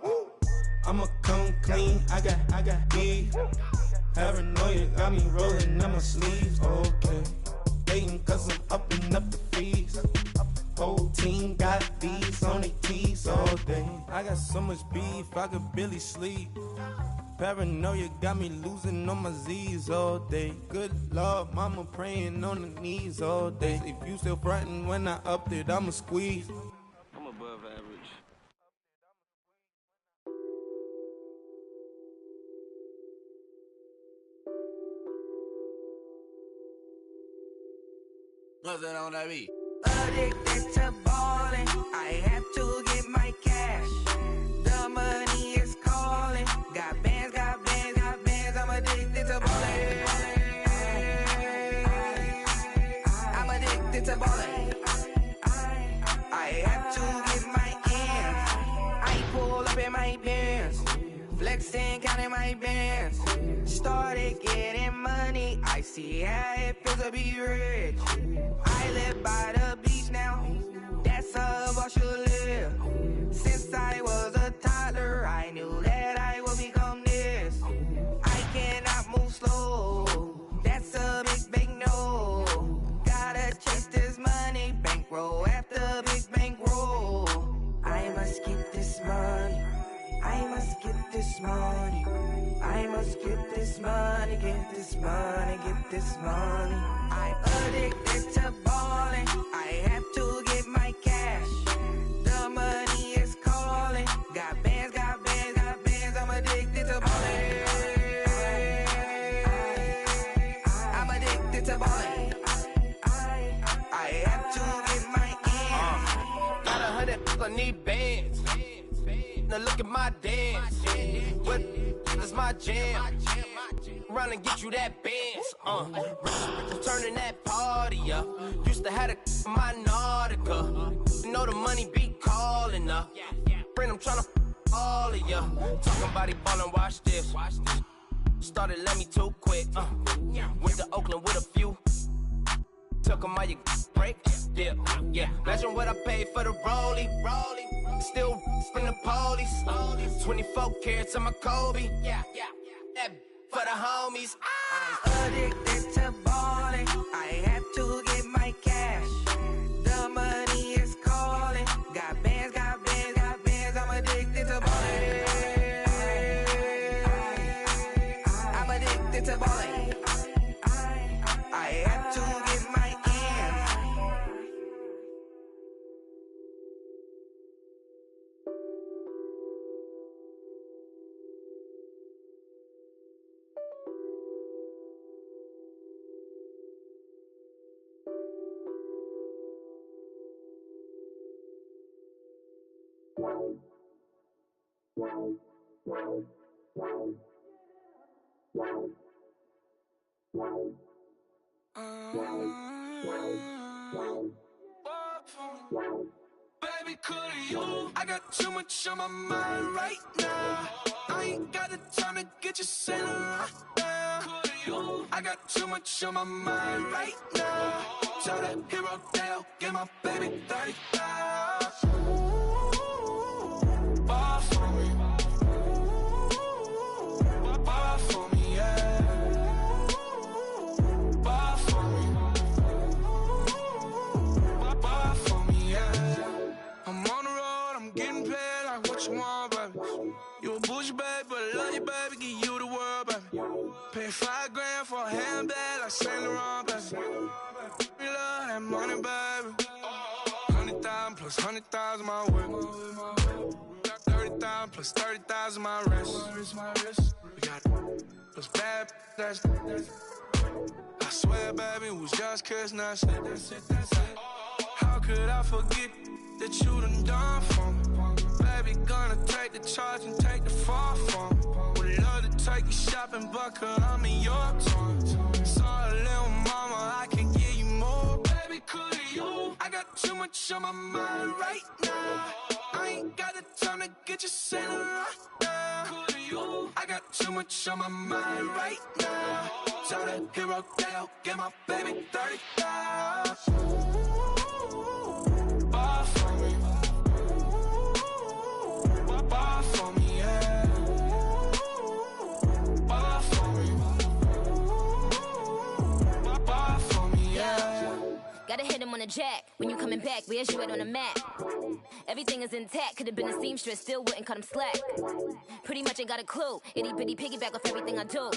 I'ma come clean, I got beef. Paranoia got me rolling on my sleeves, okay. Hating cause I'm upping up the fees. Whole team got these on their tees all day. I got so much beef, I could barely sleep. Paranoia got me losing on my Z's all day. Good Lord, mama praying on the knees all day. If you still frontin' when I upped it, I'ma squeeze. I'm above average. What's that on that beat? Addicted to ballin', I have to get my cash. The money is calling. Got bands, I'm addicted to ballin'. I'm addicted to ballin'. I have to get my ends. I pull up in my pants, flexing, counting my bands. Started getting money, I see how it feels to be rich. I live by the beach now, that's how I should live. Since I was a toddler, I knew that I would become this. I cannot move slow, that's a big no. Gotta chase this money, bankroll after big bankroll. I must get this money, I must get this money. I must get this money, get this money, get this money. I'm addicted to ballin', I have to get my cash. The money is calling. Got bands, I'm addicted to ballin'. I'm addicted to ballin'. I have to get my ends. Got 100, I need bands. Now look at my dance. What is my jam? Run and get you that bands. Turning that party up. Used to have a my Nautica. You know the money be calling up. Friend, I'm tryna all of ya. Talking about he ballin', watch this. Started let me too quick. Went to Oakland with a few. Took 'em all you break. Yeah. Imagine what I paid for the rollie. Still spin the police. 24 carats on my Kobe. That for the homies. I'm addicted to ballin', I have to get my cash. The money is calling. Got bands, I'm addicted to ballin'. I'm addicted to ballin'. I have to get my ends. Baby, could you? I got too much on my mind right now. I ain't got the time to get you sitting right now. Could you? I got too much on my mind right now. Tell that hero Dale, get my baby 30,000. Ball for me. Ball for me, yeah. Ball for me. Ball for me, yeah. I'm on the road, I'm getting paid like what you want, baby. You a bougie, baby, but I love you, baby. Give you the world, baby. Pay $5 grand for a handbag like Saint Laurent, baby. We love that money, baby. 100,000 plus 100,000 my way. Got 30,000 plus 30,000 my wrist. We got plus bad, that's I swear, baby, it was just kiss, now that's it. How could I forget that you done for me? baby, gonna take the charge and take the fall from me. Would love to take you shopping, but girl, I'm in your town. Sorry, little mama, I can give you more. Baby, could you? I got too much on my mind right now. I ain't got the time to get you sent right now. Could you? I got too much on my mind right now. Tell the hero Dale, get my baby 30,000. Bar for me. Bar for me, yeah. Bar for me. Bar for me, yeah. Gotta hit him on the jack. When you coming back, where's you at on the map? Everything is intact. Could've been a seamstress, still wouldn't cut him slack. Pretty much ain't got a clue. Itty bitty piggyback off everything I do.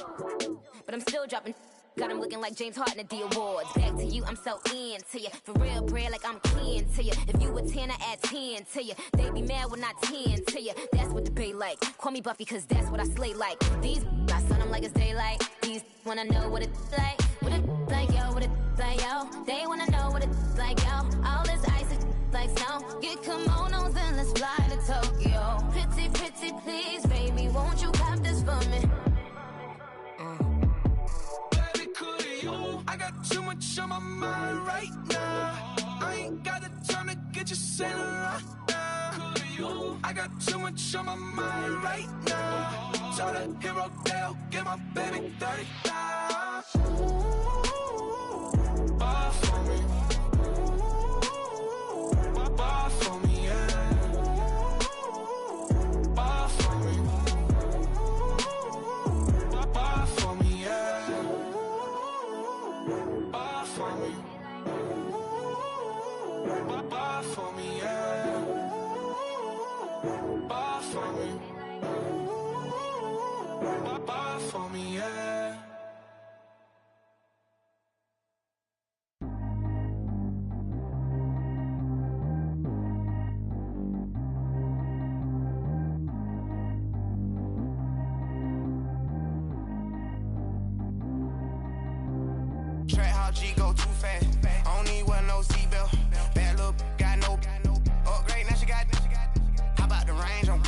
But I'm still dropping. Got him looking like James Harden at the awards. Back to you, I'm so into you. For real, bread, like I'm kin to you. If you a 10, I add 10 to you. They be mad when I 10 to you. That's what the bay like. Call me Buffy, cause that's what I slay like. These, I sun them like it's daylight. These wanna know what it's like. What it like, yo, what it like, yo. They wanna know what it's like, yo. All this ice is like snow. Get kimonos and let's fly to Tokyo. Pretty, pretty, please, baby, won't you cop this for me? I got too much on my mind right now. I ain't got the time to get you sent right now. I got too much on my mind right now. Tell the hero Dale, get my baby 30,000. Bar for me. Bar for me, yeah. Bar for me. Bar for me, yeah. Bar for me. Bar for me, yeah. Bar for me. Bar for me, yeah. Track how G go too fast. I don't need wear no seatbelt. Bad look, got no upgrade. Now she got. How about the range on?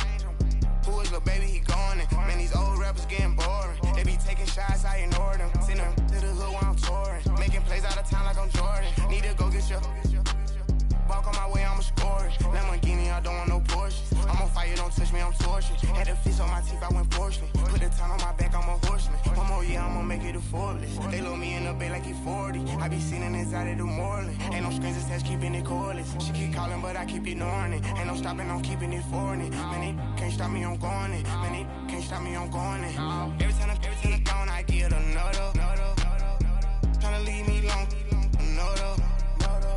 Who is little baby? He going in. Man, these old rappers getting boring. They be taking shots, I ignore them. Send them to the hood while I'm touring. Making plays out of town like I'm Jordan. Need to go get your. Walk on my way, I'ma score it. Lamborghini, I don't want no Porsche. I'm on fire, don't touch me, I'm torching. Had the fish on my teeth, I went porcelain. Put the time on my back, I'm a horseman. One more year, I'ma make it a flawless. They load me in the bay like he 40. I be seen inside of the Moreland. Ain't no strings attached, keeping it cordless. She keep calling, but I keep ignoring it. Ain't no stopping, I'm keeping it foreign it. Man, they can't stop me, I'm going it. Man, they can't stop me, I'm going it. Every time I'm gone, I get another. Tryna leave me long, another.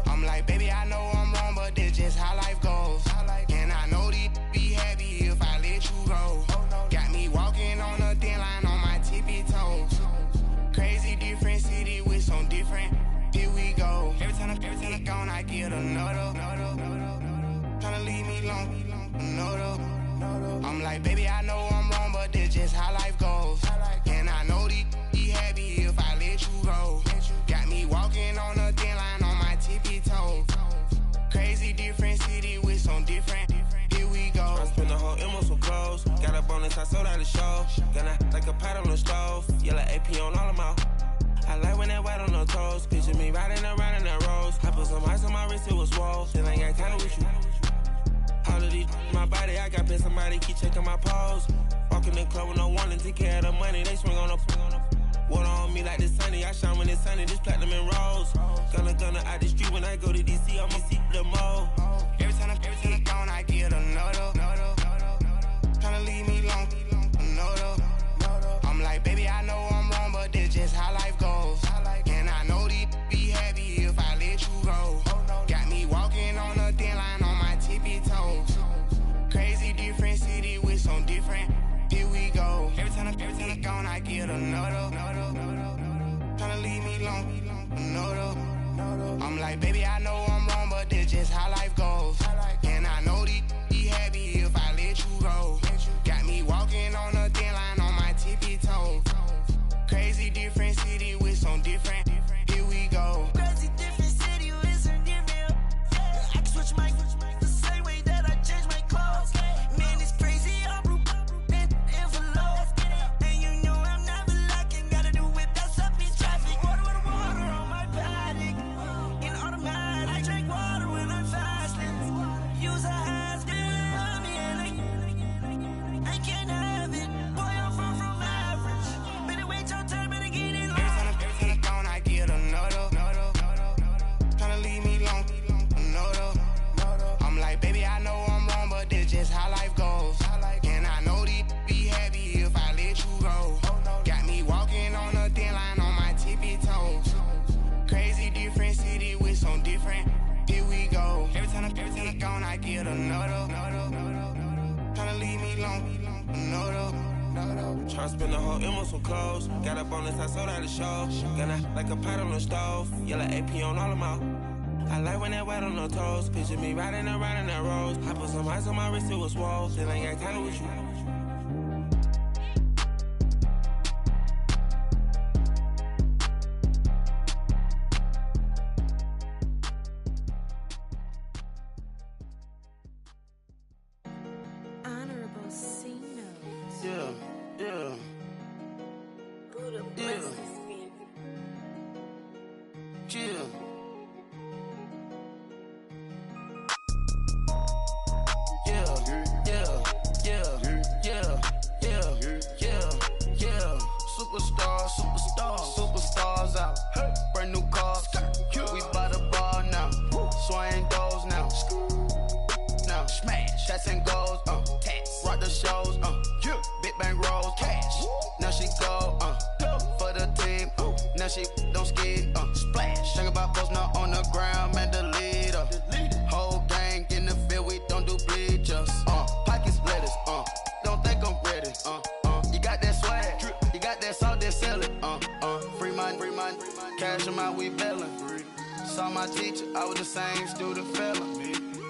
I'm like, baby, I know I'm wrong, but this just how life goes. And I know these be happy if I let you go. Got me walking on a thin line on my tippy toes. Crazy different city with some different. Here we go. Every time I'm gone, I get another. Tryna leave me long, another. I'm like, baby, I know I'm wrong, but this just how life goes. And I know these be happy if I let you go. Got me walking on a thin line on my tippy toes. Crazy different city with some different. Here we go. I spent the whole M on some clothes. Got a bonus, I sold out the show. Gonna like a pot on the stove. Yellow AP on all of my. I like when that white on the toes. Picture me riding around in that rose. I put some ice on my wrist, it was swole. Then I got time with you. All of these my body, I got pay somebody keep checking my pose. Walking in the club with no warning, take care of the money. They swing on the. Water on me like the sunny, I shine when it's sunny, this platinum and rose. Gonna out the street when I go to DC, I'ma see the mall. Every time I'm gone, I get another. Tryna leave me long, another. I'm like, baby, I know I'm wrong, but this just how life goes. And I know these be happy if I let you go. Got me walking on a thin line on my tippy toes. Crazy different city with some different. Here we go. Every time I'm gone, I get another. Tryna leave me long, another. I'm like, baby, I know I'm wrong, but this just how life goes. And I know these be happy if I let you go. Got me walking on a thin line on my tippy toes. Crazy different city with some different. Here we go. Crazy different city with some different. I can switch my the same way that I change my clothes. Tryna spend the whole M on some clothes. Got up on this, I sold out the show. Gonna like a pot on the stove. Yellow AP on all of my. I like when that white on the toes. Picture me riding around in that rose. I put some ice on my wrist, it was swole. Then I got kinda with you. Honorable C notes. Yeah. Buddha Yeah. bless the spirit. Yeah. Superstars out. Brand new cars. We by the bar now. Swaying doors now. Now smash. Shots and goals. Rock the shows. Big bang rolls. Cash. Now she go. For the team. Now she don't ski. Splash. Think about posting up on the ground. Man, the leader. Whole gang in the field. We don't do bleachers. Pockets lettuce. Don't think I'm ready. You got that swag. You got that salt, that sell it. Free mind. Cash them out, we bailin'. Saw my teacher, I was the same student fella.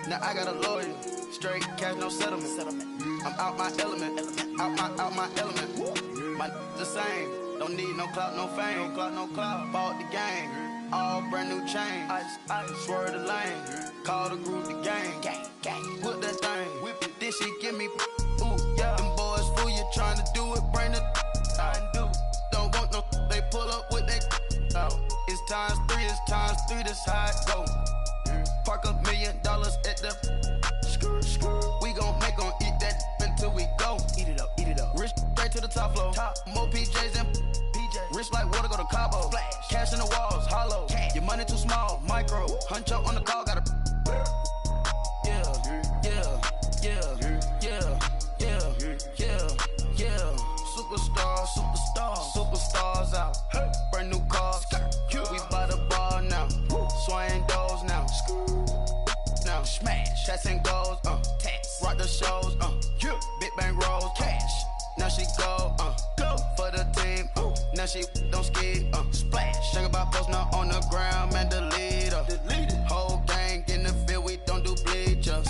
Now I got a lawyer. Straight cash, no settlement. I'm out my element. Out my element. My the same. Don't need no clout, no fame. No clout. Bought the game. All brand new chain. Ice. Swerve the lane. Call the group the gang. Whip that thing. Whip it. This shit give me. Ooh, yeah. Them boys fool you trying to do it. Bring it. Don't want no. They pull up with they. It's times 3. This how it go. Park $1 million at the. We gon' make 'em eat that until we go. Eat it up. Rich straight to the top floor. More PJs and PJ. Rich like water, go to Cabo. Flash. Cash in the walls, hollow. Cash. Your money too small, micro. Hunch up on the call, gotta. Yeah. Superstars out. Brand new cars. We by the bar now. Swaying doors now. Now smash. Shots and goals. Rock the shows. Big bang rolls. Cash. Now she go. For the team. Now she don't ski. Splash. Think about posting up on the ground. Man, the leader. Whole gang in the field. We don't do bleachers.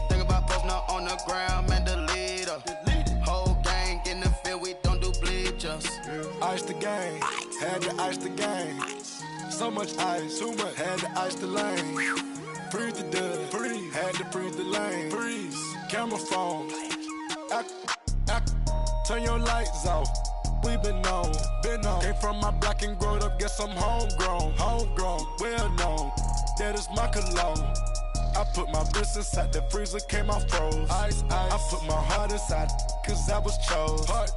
Think about posting up on the ground. Man, the leader. Whole gang in the field. We don't do bleachers. Ice the game. Had to ice the game. So much ice. Too much. Had to ice the lane. Freeze the dud. Freeze. Had to freeze the lane. Freeze. Camera phone. Turn your lights off. We been on. Came from my block and growed up. Guess I'm homegrown. Well known. That is my cologne. I put my wrist inside the freezer, came out froze. Ice. I put my heart inside, cause I was chose. I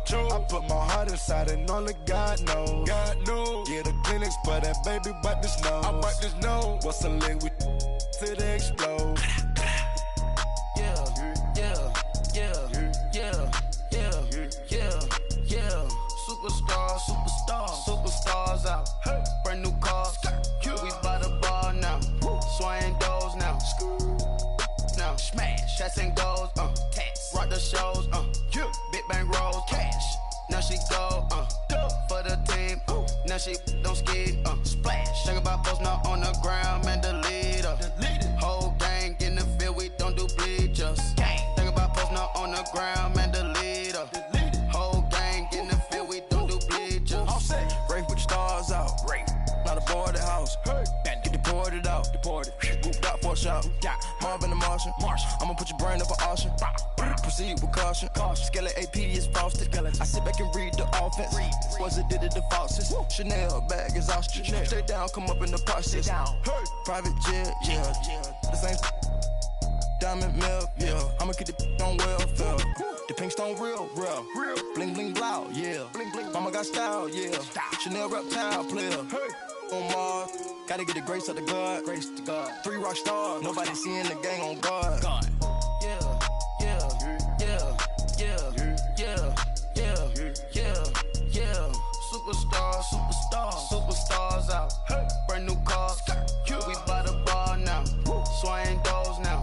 put my heart inside and only God knows. Yeah, the clinics for that baby, bite this nose. I bite this nose. What's a link with till they explode? Superstars out. Brand new cars. We by the bar now. Swaying doors now. Now smash. Shots and goals. Rock the shows. Big bang rolls. Cash. Now she go. For the team. Now she don't ski. Splash. Think about posting up on the ground. Man, the leader. Whole gang in the field. We don't do bleachers. Think about posting up on the ground. Man, the leader. Whole gang in the field. We don't do bleachers. All set. Race with the stars out. Not a board at house. Get deported out. Moved out for a shot. Marvin the Martian. I'ma put your brain up for auction. Proceed with caution. Skeleton AP is frosted. I sit back and read the offense. Was it did it the faucets? Chanel bag is ostrich. Stay down, come up in the process. Private jet, yeah. The same diamond milk, yeah. I'ma get the on welfare. The pink stone real. Bling bling blow, yeah. Mama got style, yeah. Chanel reptile player. On Mars, gotta get the grace of the God. 3 rock stars, nobody seeing the gang on guard. Superstars out. Brand new cars. We by the bar now. Swaying doors now.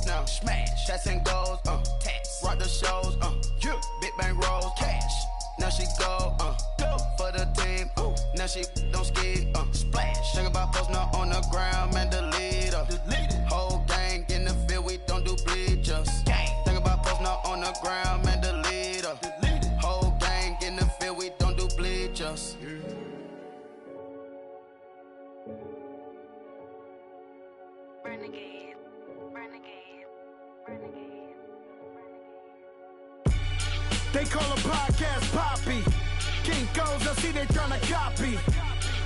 Now smash. Shots and goals. Rock the shows. Big bang rolls. now she don't skid. Splash. Think about posting up on the ground, man, delete her. Whole gang in the field, we don't do bleachers. Think about posting up on the ground, man, delete her. Whole gang in the field, we don't do bleachers. Renegade, renegade, renegade. They call a podcast Poppy. Kinkos, I see they tryna copy.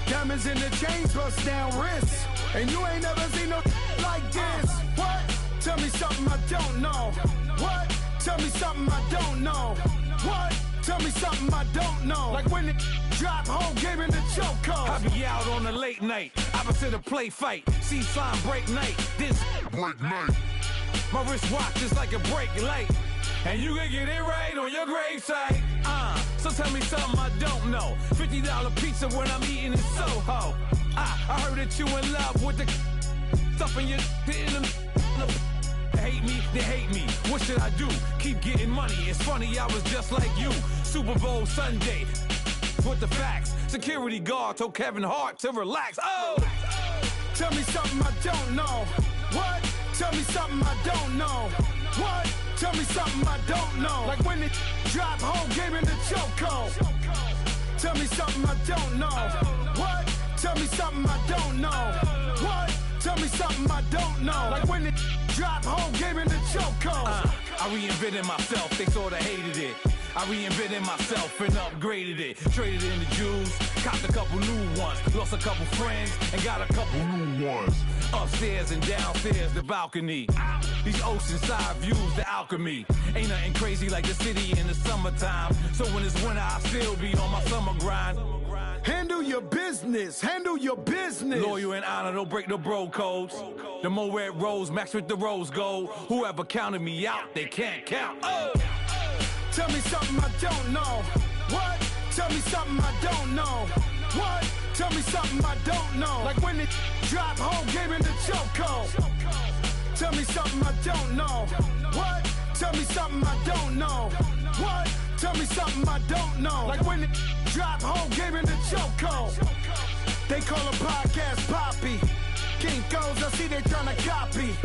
Diamonds in the chains, bust down wrists. And you ain't never seen no like this. What? Tell me something I don't know. What? Tell me something I don't know. What? Tell me something I don't know. Like when it drop, whole game in the chokehold. I be out on a late night, opposite a play fight. See sign break night, this break night. My wristwatch is like a break light. And you can get it right on your gravesite. So tell me something I don't know. $50 pizza when I'm eating in Soho. I heard that you in love with the stuff in your in them. They hate me, they hate me. What should I do? Keep getting money. It's funny, I was just like you. Super Bowl Sunday. With the facts. Security guard told Kevin Hart to relax. Oh! Tell me something I don't know. What? Tell me something I don't know. What? Tell me something I don't know. Like when it drop, whole game in the chokehold. Tell me something I don't know. What? Tell me something I don't know. What? Tell me something I don't know. Like when it drop, whole game in the chokehold. I reinvented myself, they sorta hated it. I reinvented myself and upgraded it. Traded in the jewels, copped a couple new ones. Lost a couple friends and got a couple new ones. Upstairs and downstairs, the balcony. These oceanside views, the alchemy. Ain't nothing crazy like the city in the summertime. So when it's winter, I still be on my summer grind. Handle your business, handle your business. Loyal and honor, don't break the bro codes. The more red rose, match with the rose gold. Whoever counted me out, they can't count. Oh! Tell me something I don't know. What? Tell me something I don't know. What? Tell me something I don't know. Like when it drop, whole game in the chokehold. Tell me something I don't know. What? Tell me something I don't know. What? Tell me something I don't know. Like when it drop, whole game in the chokehold. They call a podcast Poppy. Kinkos, I see they tryna copy.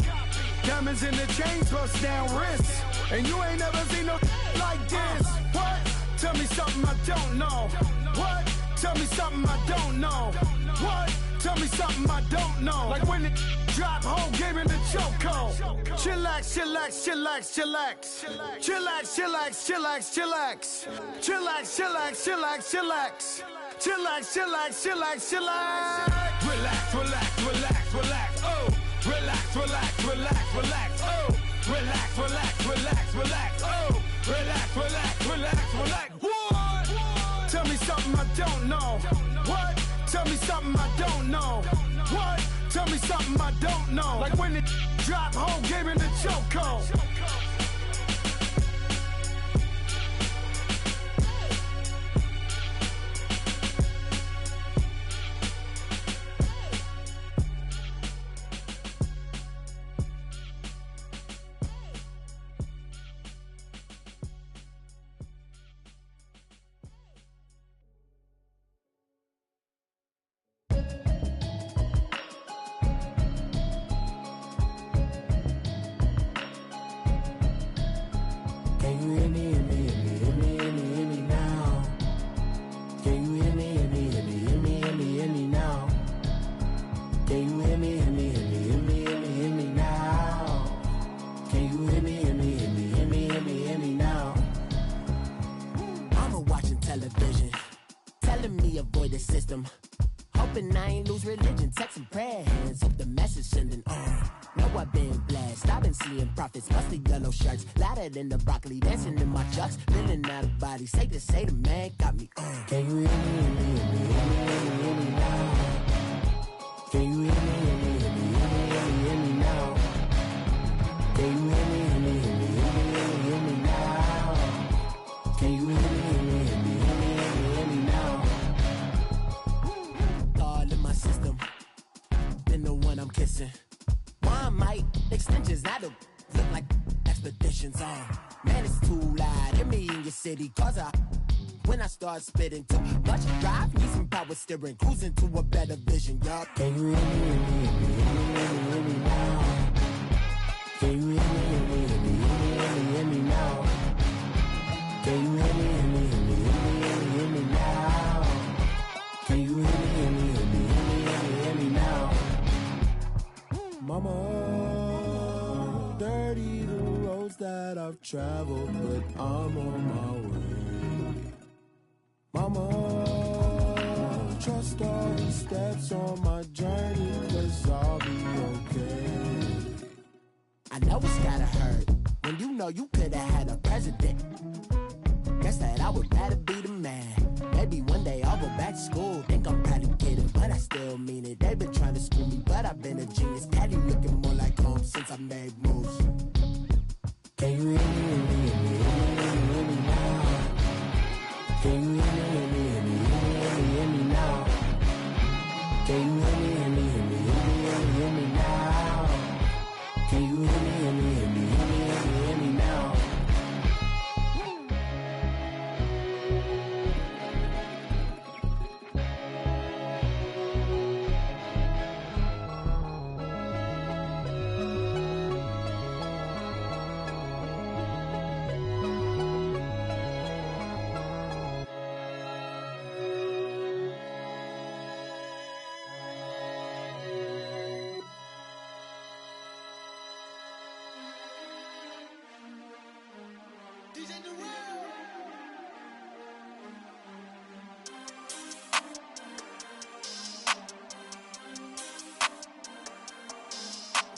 Diamonds in the chains, bust down wrists. And you ain't never seen no like this. What? Tell me something I don't know. What? Tell me something I don't know. What? Tell me something I don't know. Like when it drop, whole game in the chokehold. Chillax, chillax, chillax, chillax. Chillax, chillax, chillax, chillax. Chillax, chillax, chillax, chillax. Chillax, chillax, chillax, chillax. Relax, relax, relax, relax. Oh! Relax, relax, relax, relax. Oh! Relax, relax, relax, relax. Oh! Relax, relax, relax, relax. What? Tell me something I don't know. What? Tell me something I don't know. What? Tell me something I don't know. Like when it drop, whole game in the chokehold. In the broccoli, dancing in my chucks, feeling out of body. Say the man got me. Can you hear me, hear me, hear me, hear me, hear me now? Can you hear me, hear me, hear me, hear me, hear me, hear me now? Can you hear me, hear me, hear me, hear me, hear me, hear me now? Can you hear me, hear me, hear me, hear me, hear me, hear me now? All in my system, been the one I'm kissing. One might extensions that'll look like expeditions on. Man, it's too loud. Hit me in your city, cause I when I start spitting. Too much drive, need some power steering, cruising to a better vision, y'all. Can you hear me, hear me now? Can you hear me now? Can you hear me now? Can you hear me now? Mama, dirty the roads that I've traveled, but I'm on my way. Mama, trust all the steps on my journey, 'cause I'll be okay. I know it's gotta hurt when you know you could've had a president. Guess that I would rather be the man. Maybe one day I'll go back to school. Think I'm proud to get it, but I still mean it. They've been trying to screw me, but I've been a genius. Patty looking more like home since I made moves. Can you hear me now? Can you hear me now? Can you hear me now? Can you hear me now?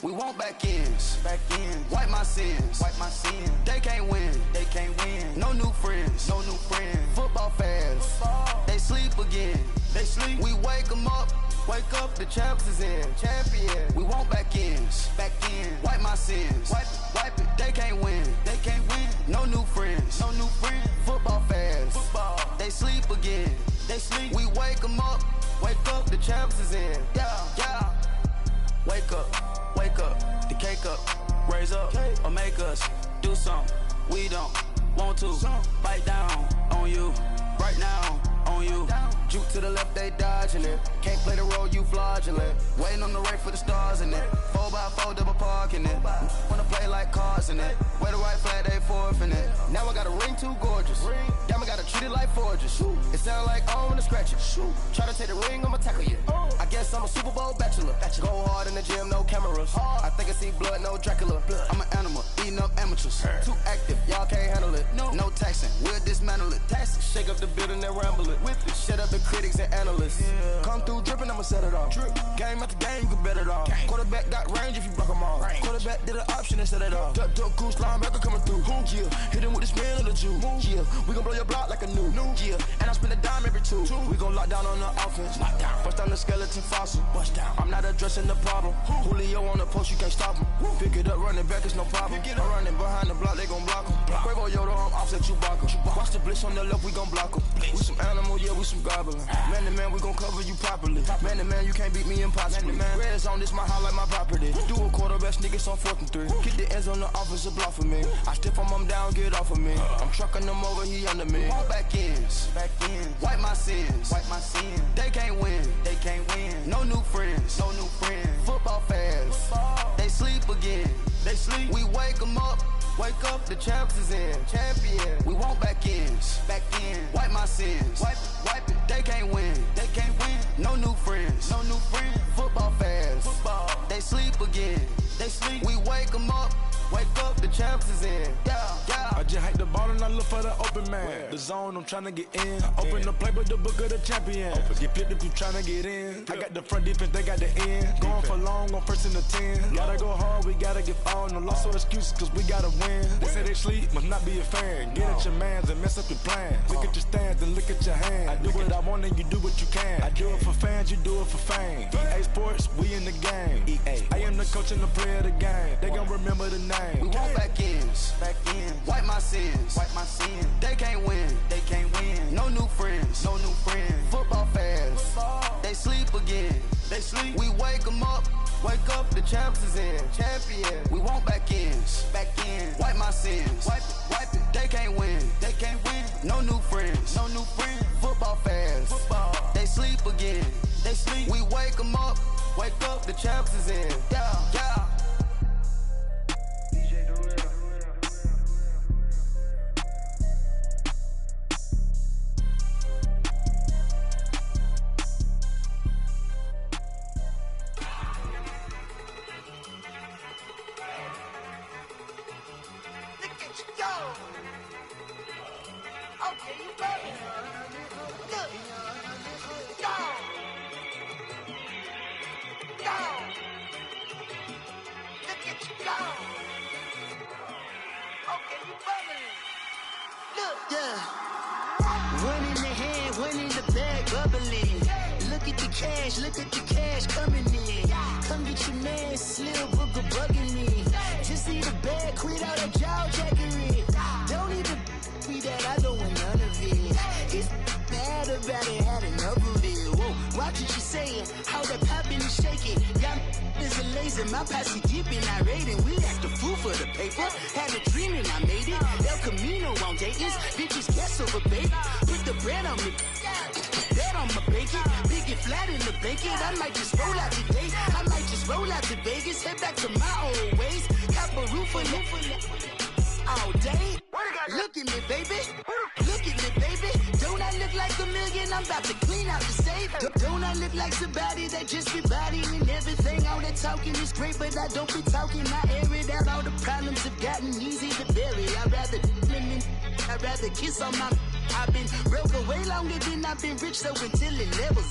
We want back ends, wipe my sins, They can't win, No new friends, Football fans, they sleep again, We wake them up, the champs is in, We want back ends, wipe my sins, wipe it. They can't win, No new friends, Football fans, they sleep again, We wake them up, the champs is in, yeah. Wake up, the cake up, raise up, or make us do something we don't want to. Bite down on you, right now on you. Juke to the left, they dodging it. Can't play the role, you fraudulent. Waiting on the race for the stars in it. 4x4 double parking it. Wanna play like cars in it. Wear the white flag, they forfeit it. Now I got a ring too gorgeous. Damn, I gotta treat it like forges. It sound like I wanna scratch it. Try to take the ring, I'ma tackle you. I guess I'm a Super Bowl bachelor. Go hard in the gym, no cameras. I think I see blood, no Dracula. I'm an animal, eating up amateurs. Too active, y'all can't handle it. No taxing, we'll dismantle it. Shake up the building and ramble it. With it, shut up the critics and analysts. Come through dripping, I'ma set it off. Game after game, you can bet it off. Quarterback got range if you block them off. Quarterback did an option and set it off. Duck goose linebacker coming through. Yeah, hit him with the spin of the Jew. Yeah, we gon' blow your block like a new. Yeah, and I spend a dime every two. We gon' lock down on the offense. Bust down the skeleton fossil. I'm not addressing the problem. Julio on the post, you can't stop him. Pick it up, running back, it's no problem. I'm running behind the block, they gon' block him. Quavo Yoda, I'm offset Chewbacca. Watch the blitz on the left, we gon' block him. We some animal, yeah, we some goblin. Man to man, we gon' cover you properly. Man to man, you can't beat me impossibly. Red zone, this my house like my property. Do a quarterback sneakers on 4th and 3. Kick the ends on the offensive block for me. I stiff him down, get off of me. I'm trucking them over, he under me. Walk back ends, wipe my sins, They can't win, No new friends, Football fans, they sleep again, We wake them up, the champs is in, We want back ends, wipe my sins, wipe it. They can't win, No new friends, Football fans, they sleep again, We wake them up, the champs is in, yeah. I just hike the ball and I look for the open man. The zone, I'm tryna get in. Open the play with the book of the champion. Get flipped if you tryna get in. I got the front defense, they got the end. Going for long on 1st and the 10. Gotta go hard, we gotta get all. No loss or excuses, cause we gotta win. They say they sleep, must not be a fan. Get at your mans and mess up your plans. Look at your stands and look at your hands. I do what I want and you do what you can. I do it for fans, you do it for fame. EA Sports, we in the game. I am the coach and the player of the game. They gon' remember the name. We want back ends, wipe my sins, They can't win, No new friends, Football fans, they sleep again, We wake them up, the champs is in, We want back ends, wipe my sins, wipe it. They can't win. They can't win. No new friends. No new friends. Football fans. Football. They sleep again. They sleep. We wake them up. Wake up. The champs is in. Yeah. Yeah. Look at the cash coming in. Come get your man, Slim Booker bugging me. Just need a bag, quit all that jaw jackery. Don't even be that, I don't want none of it. It's bad about it, had enough of it. Whoa, watch what you saying, how that poppin' and shaking. Got is a laser, my posse dipping, I raiding. We act a fool for the paper. Had a dream and I made it. El Camino on Dayton's, bitches guess over baby. Put the bread on me. Bet on my bacon, big and flat in the bacon. I might just roll out today. I might just roll out to Vegas, head back to my old ways. Cap a roof all day. Look at me, baby. Look at me, baby. Don't I look like a million? I'm about to clean out the safe. Don't I look like somebody that just be bodying everything? All that talking is great, but I don't be talking. I air it out. All the problems have gotten easy to bury. I'd rather kiss on my. I've been broke way longer than I've been rich, so until it levels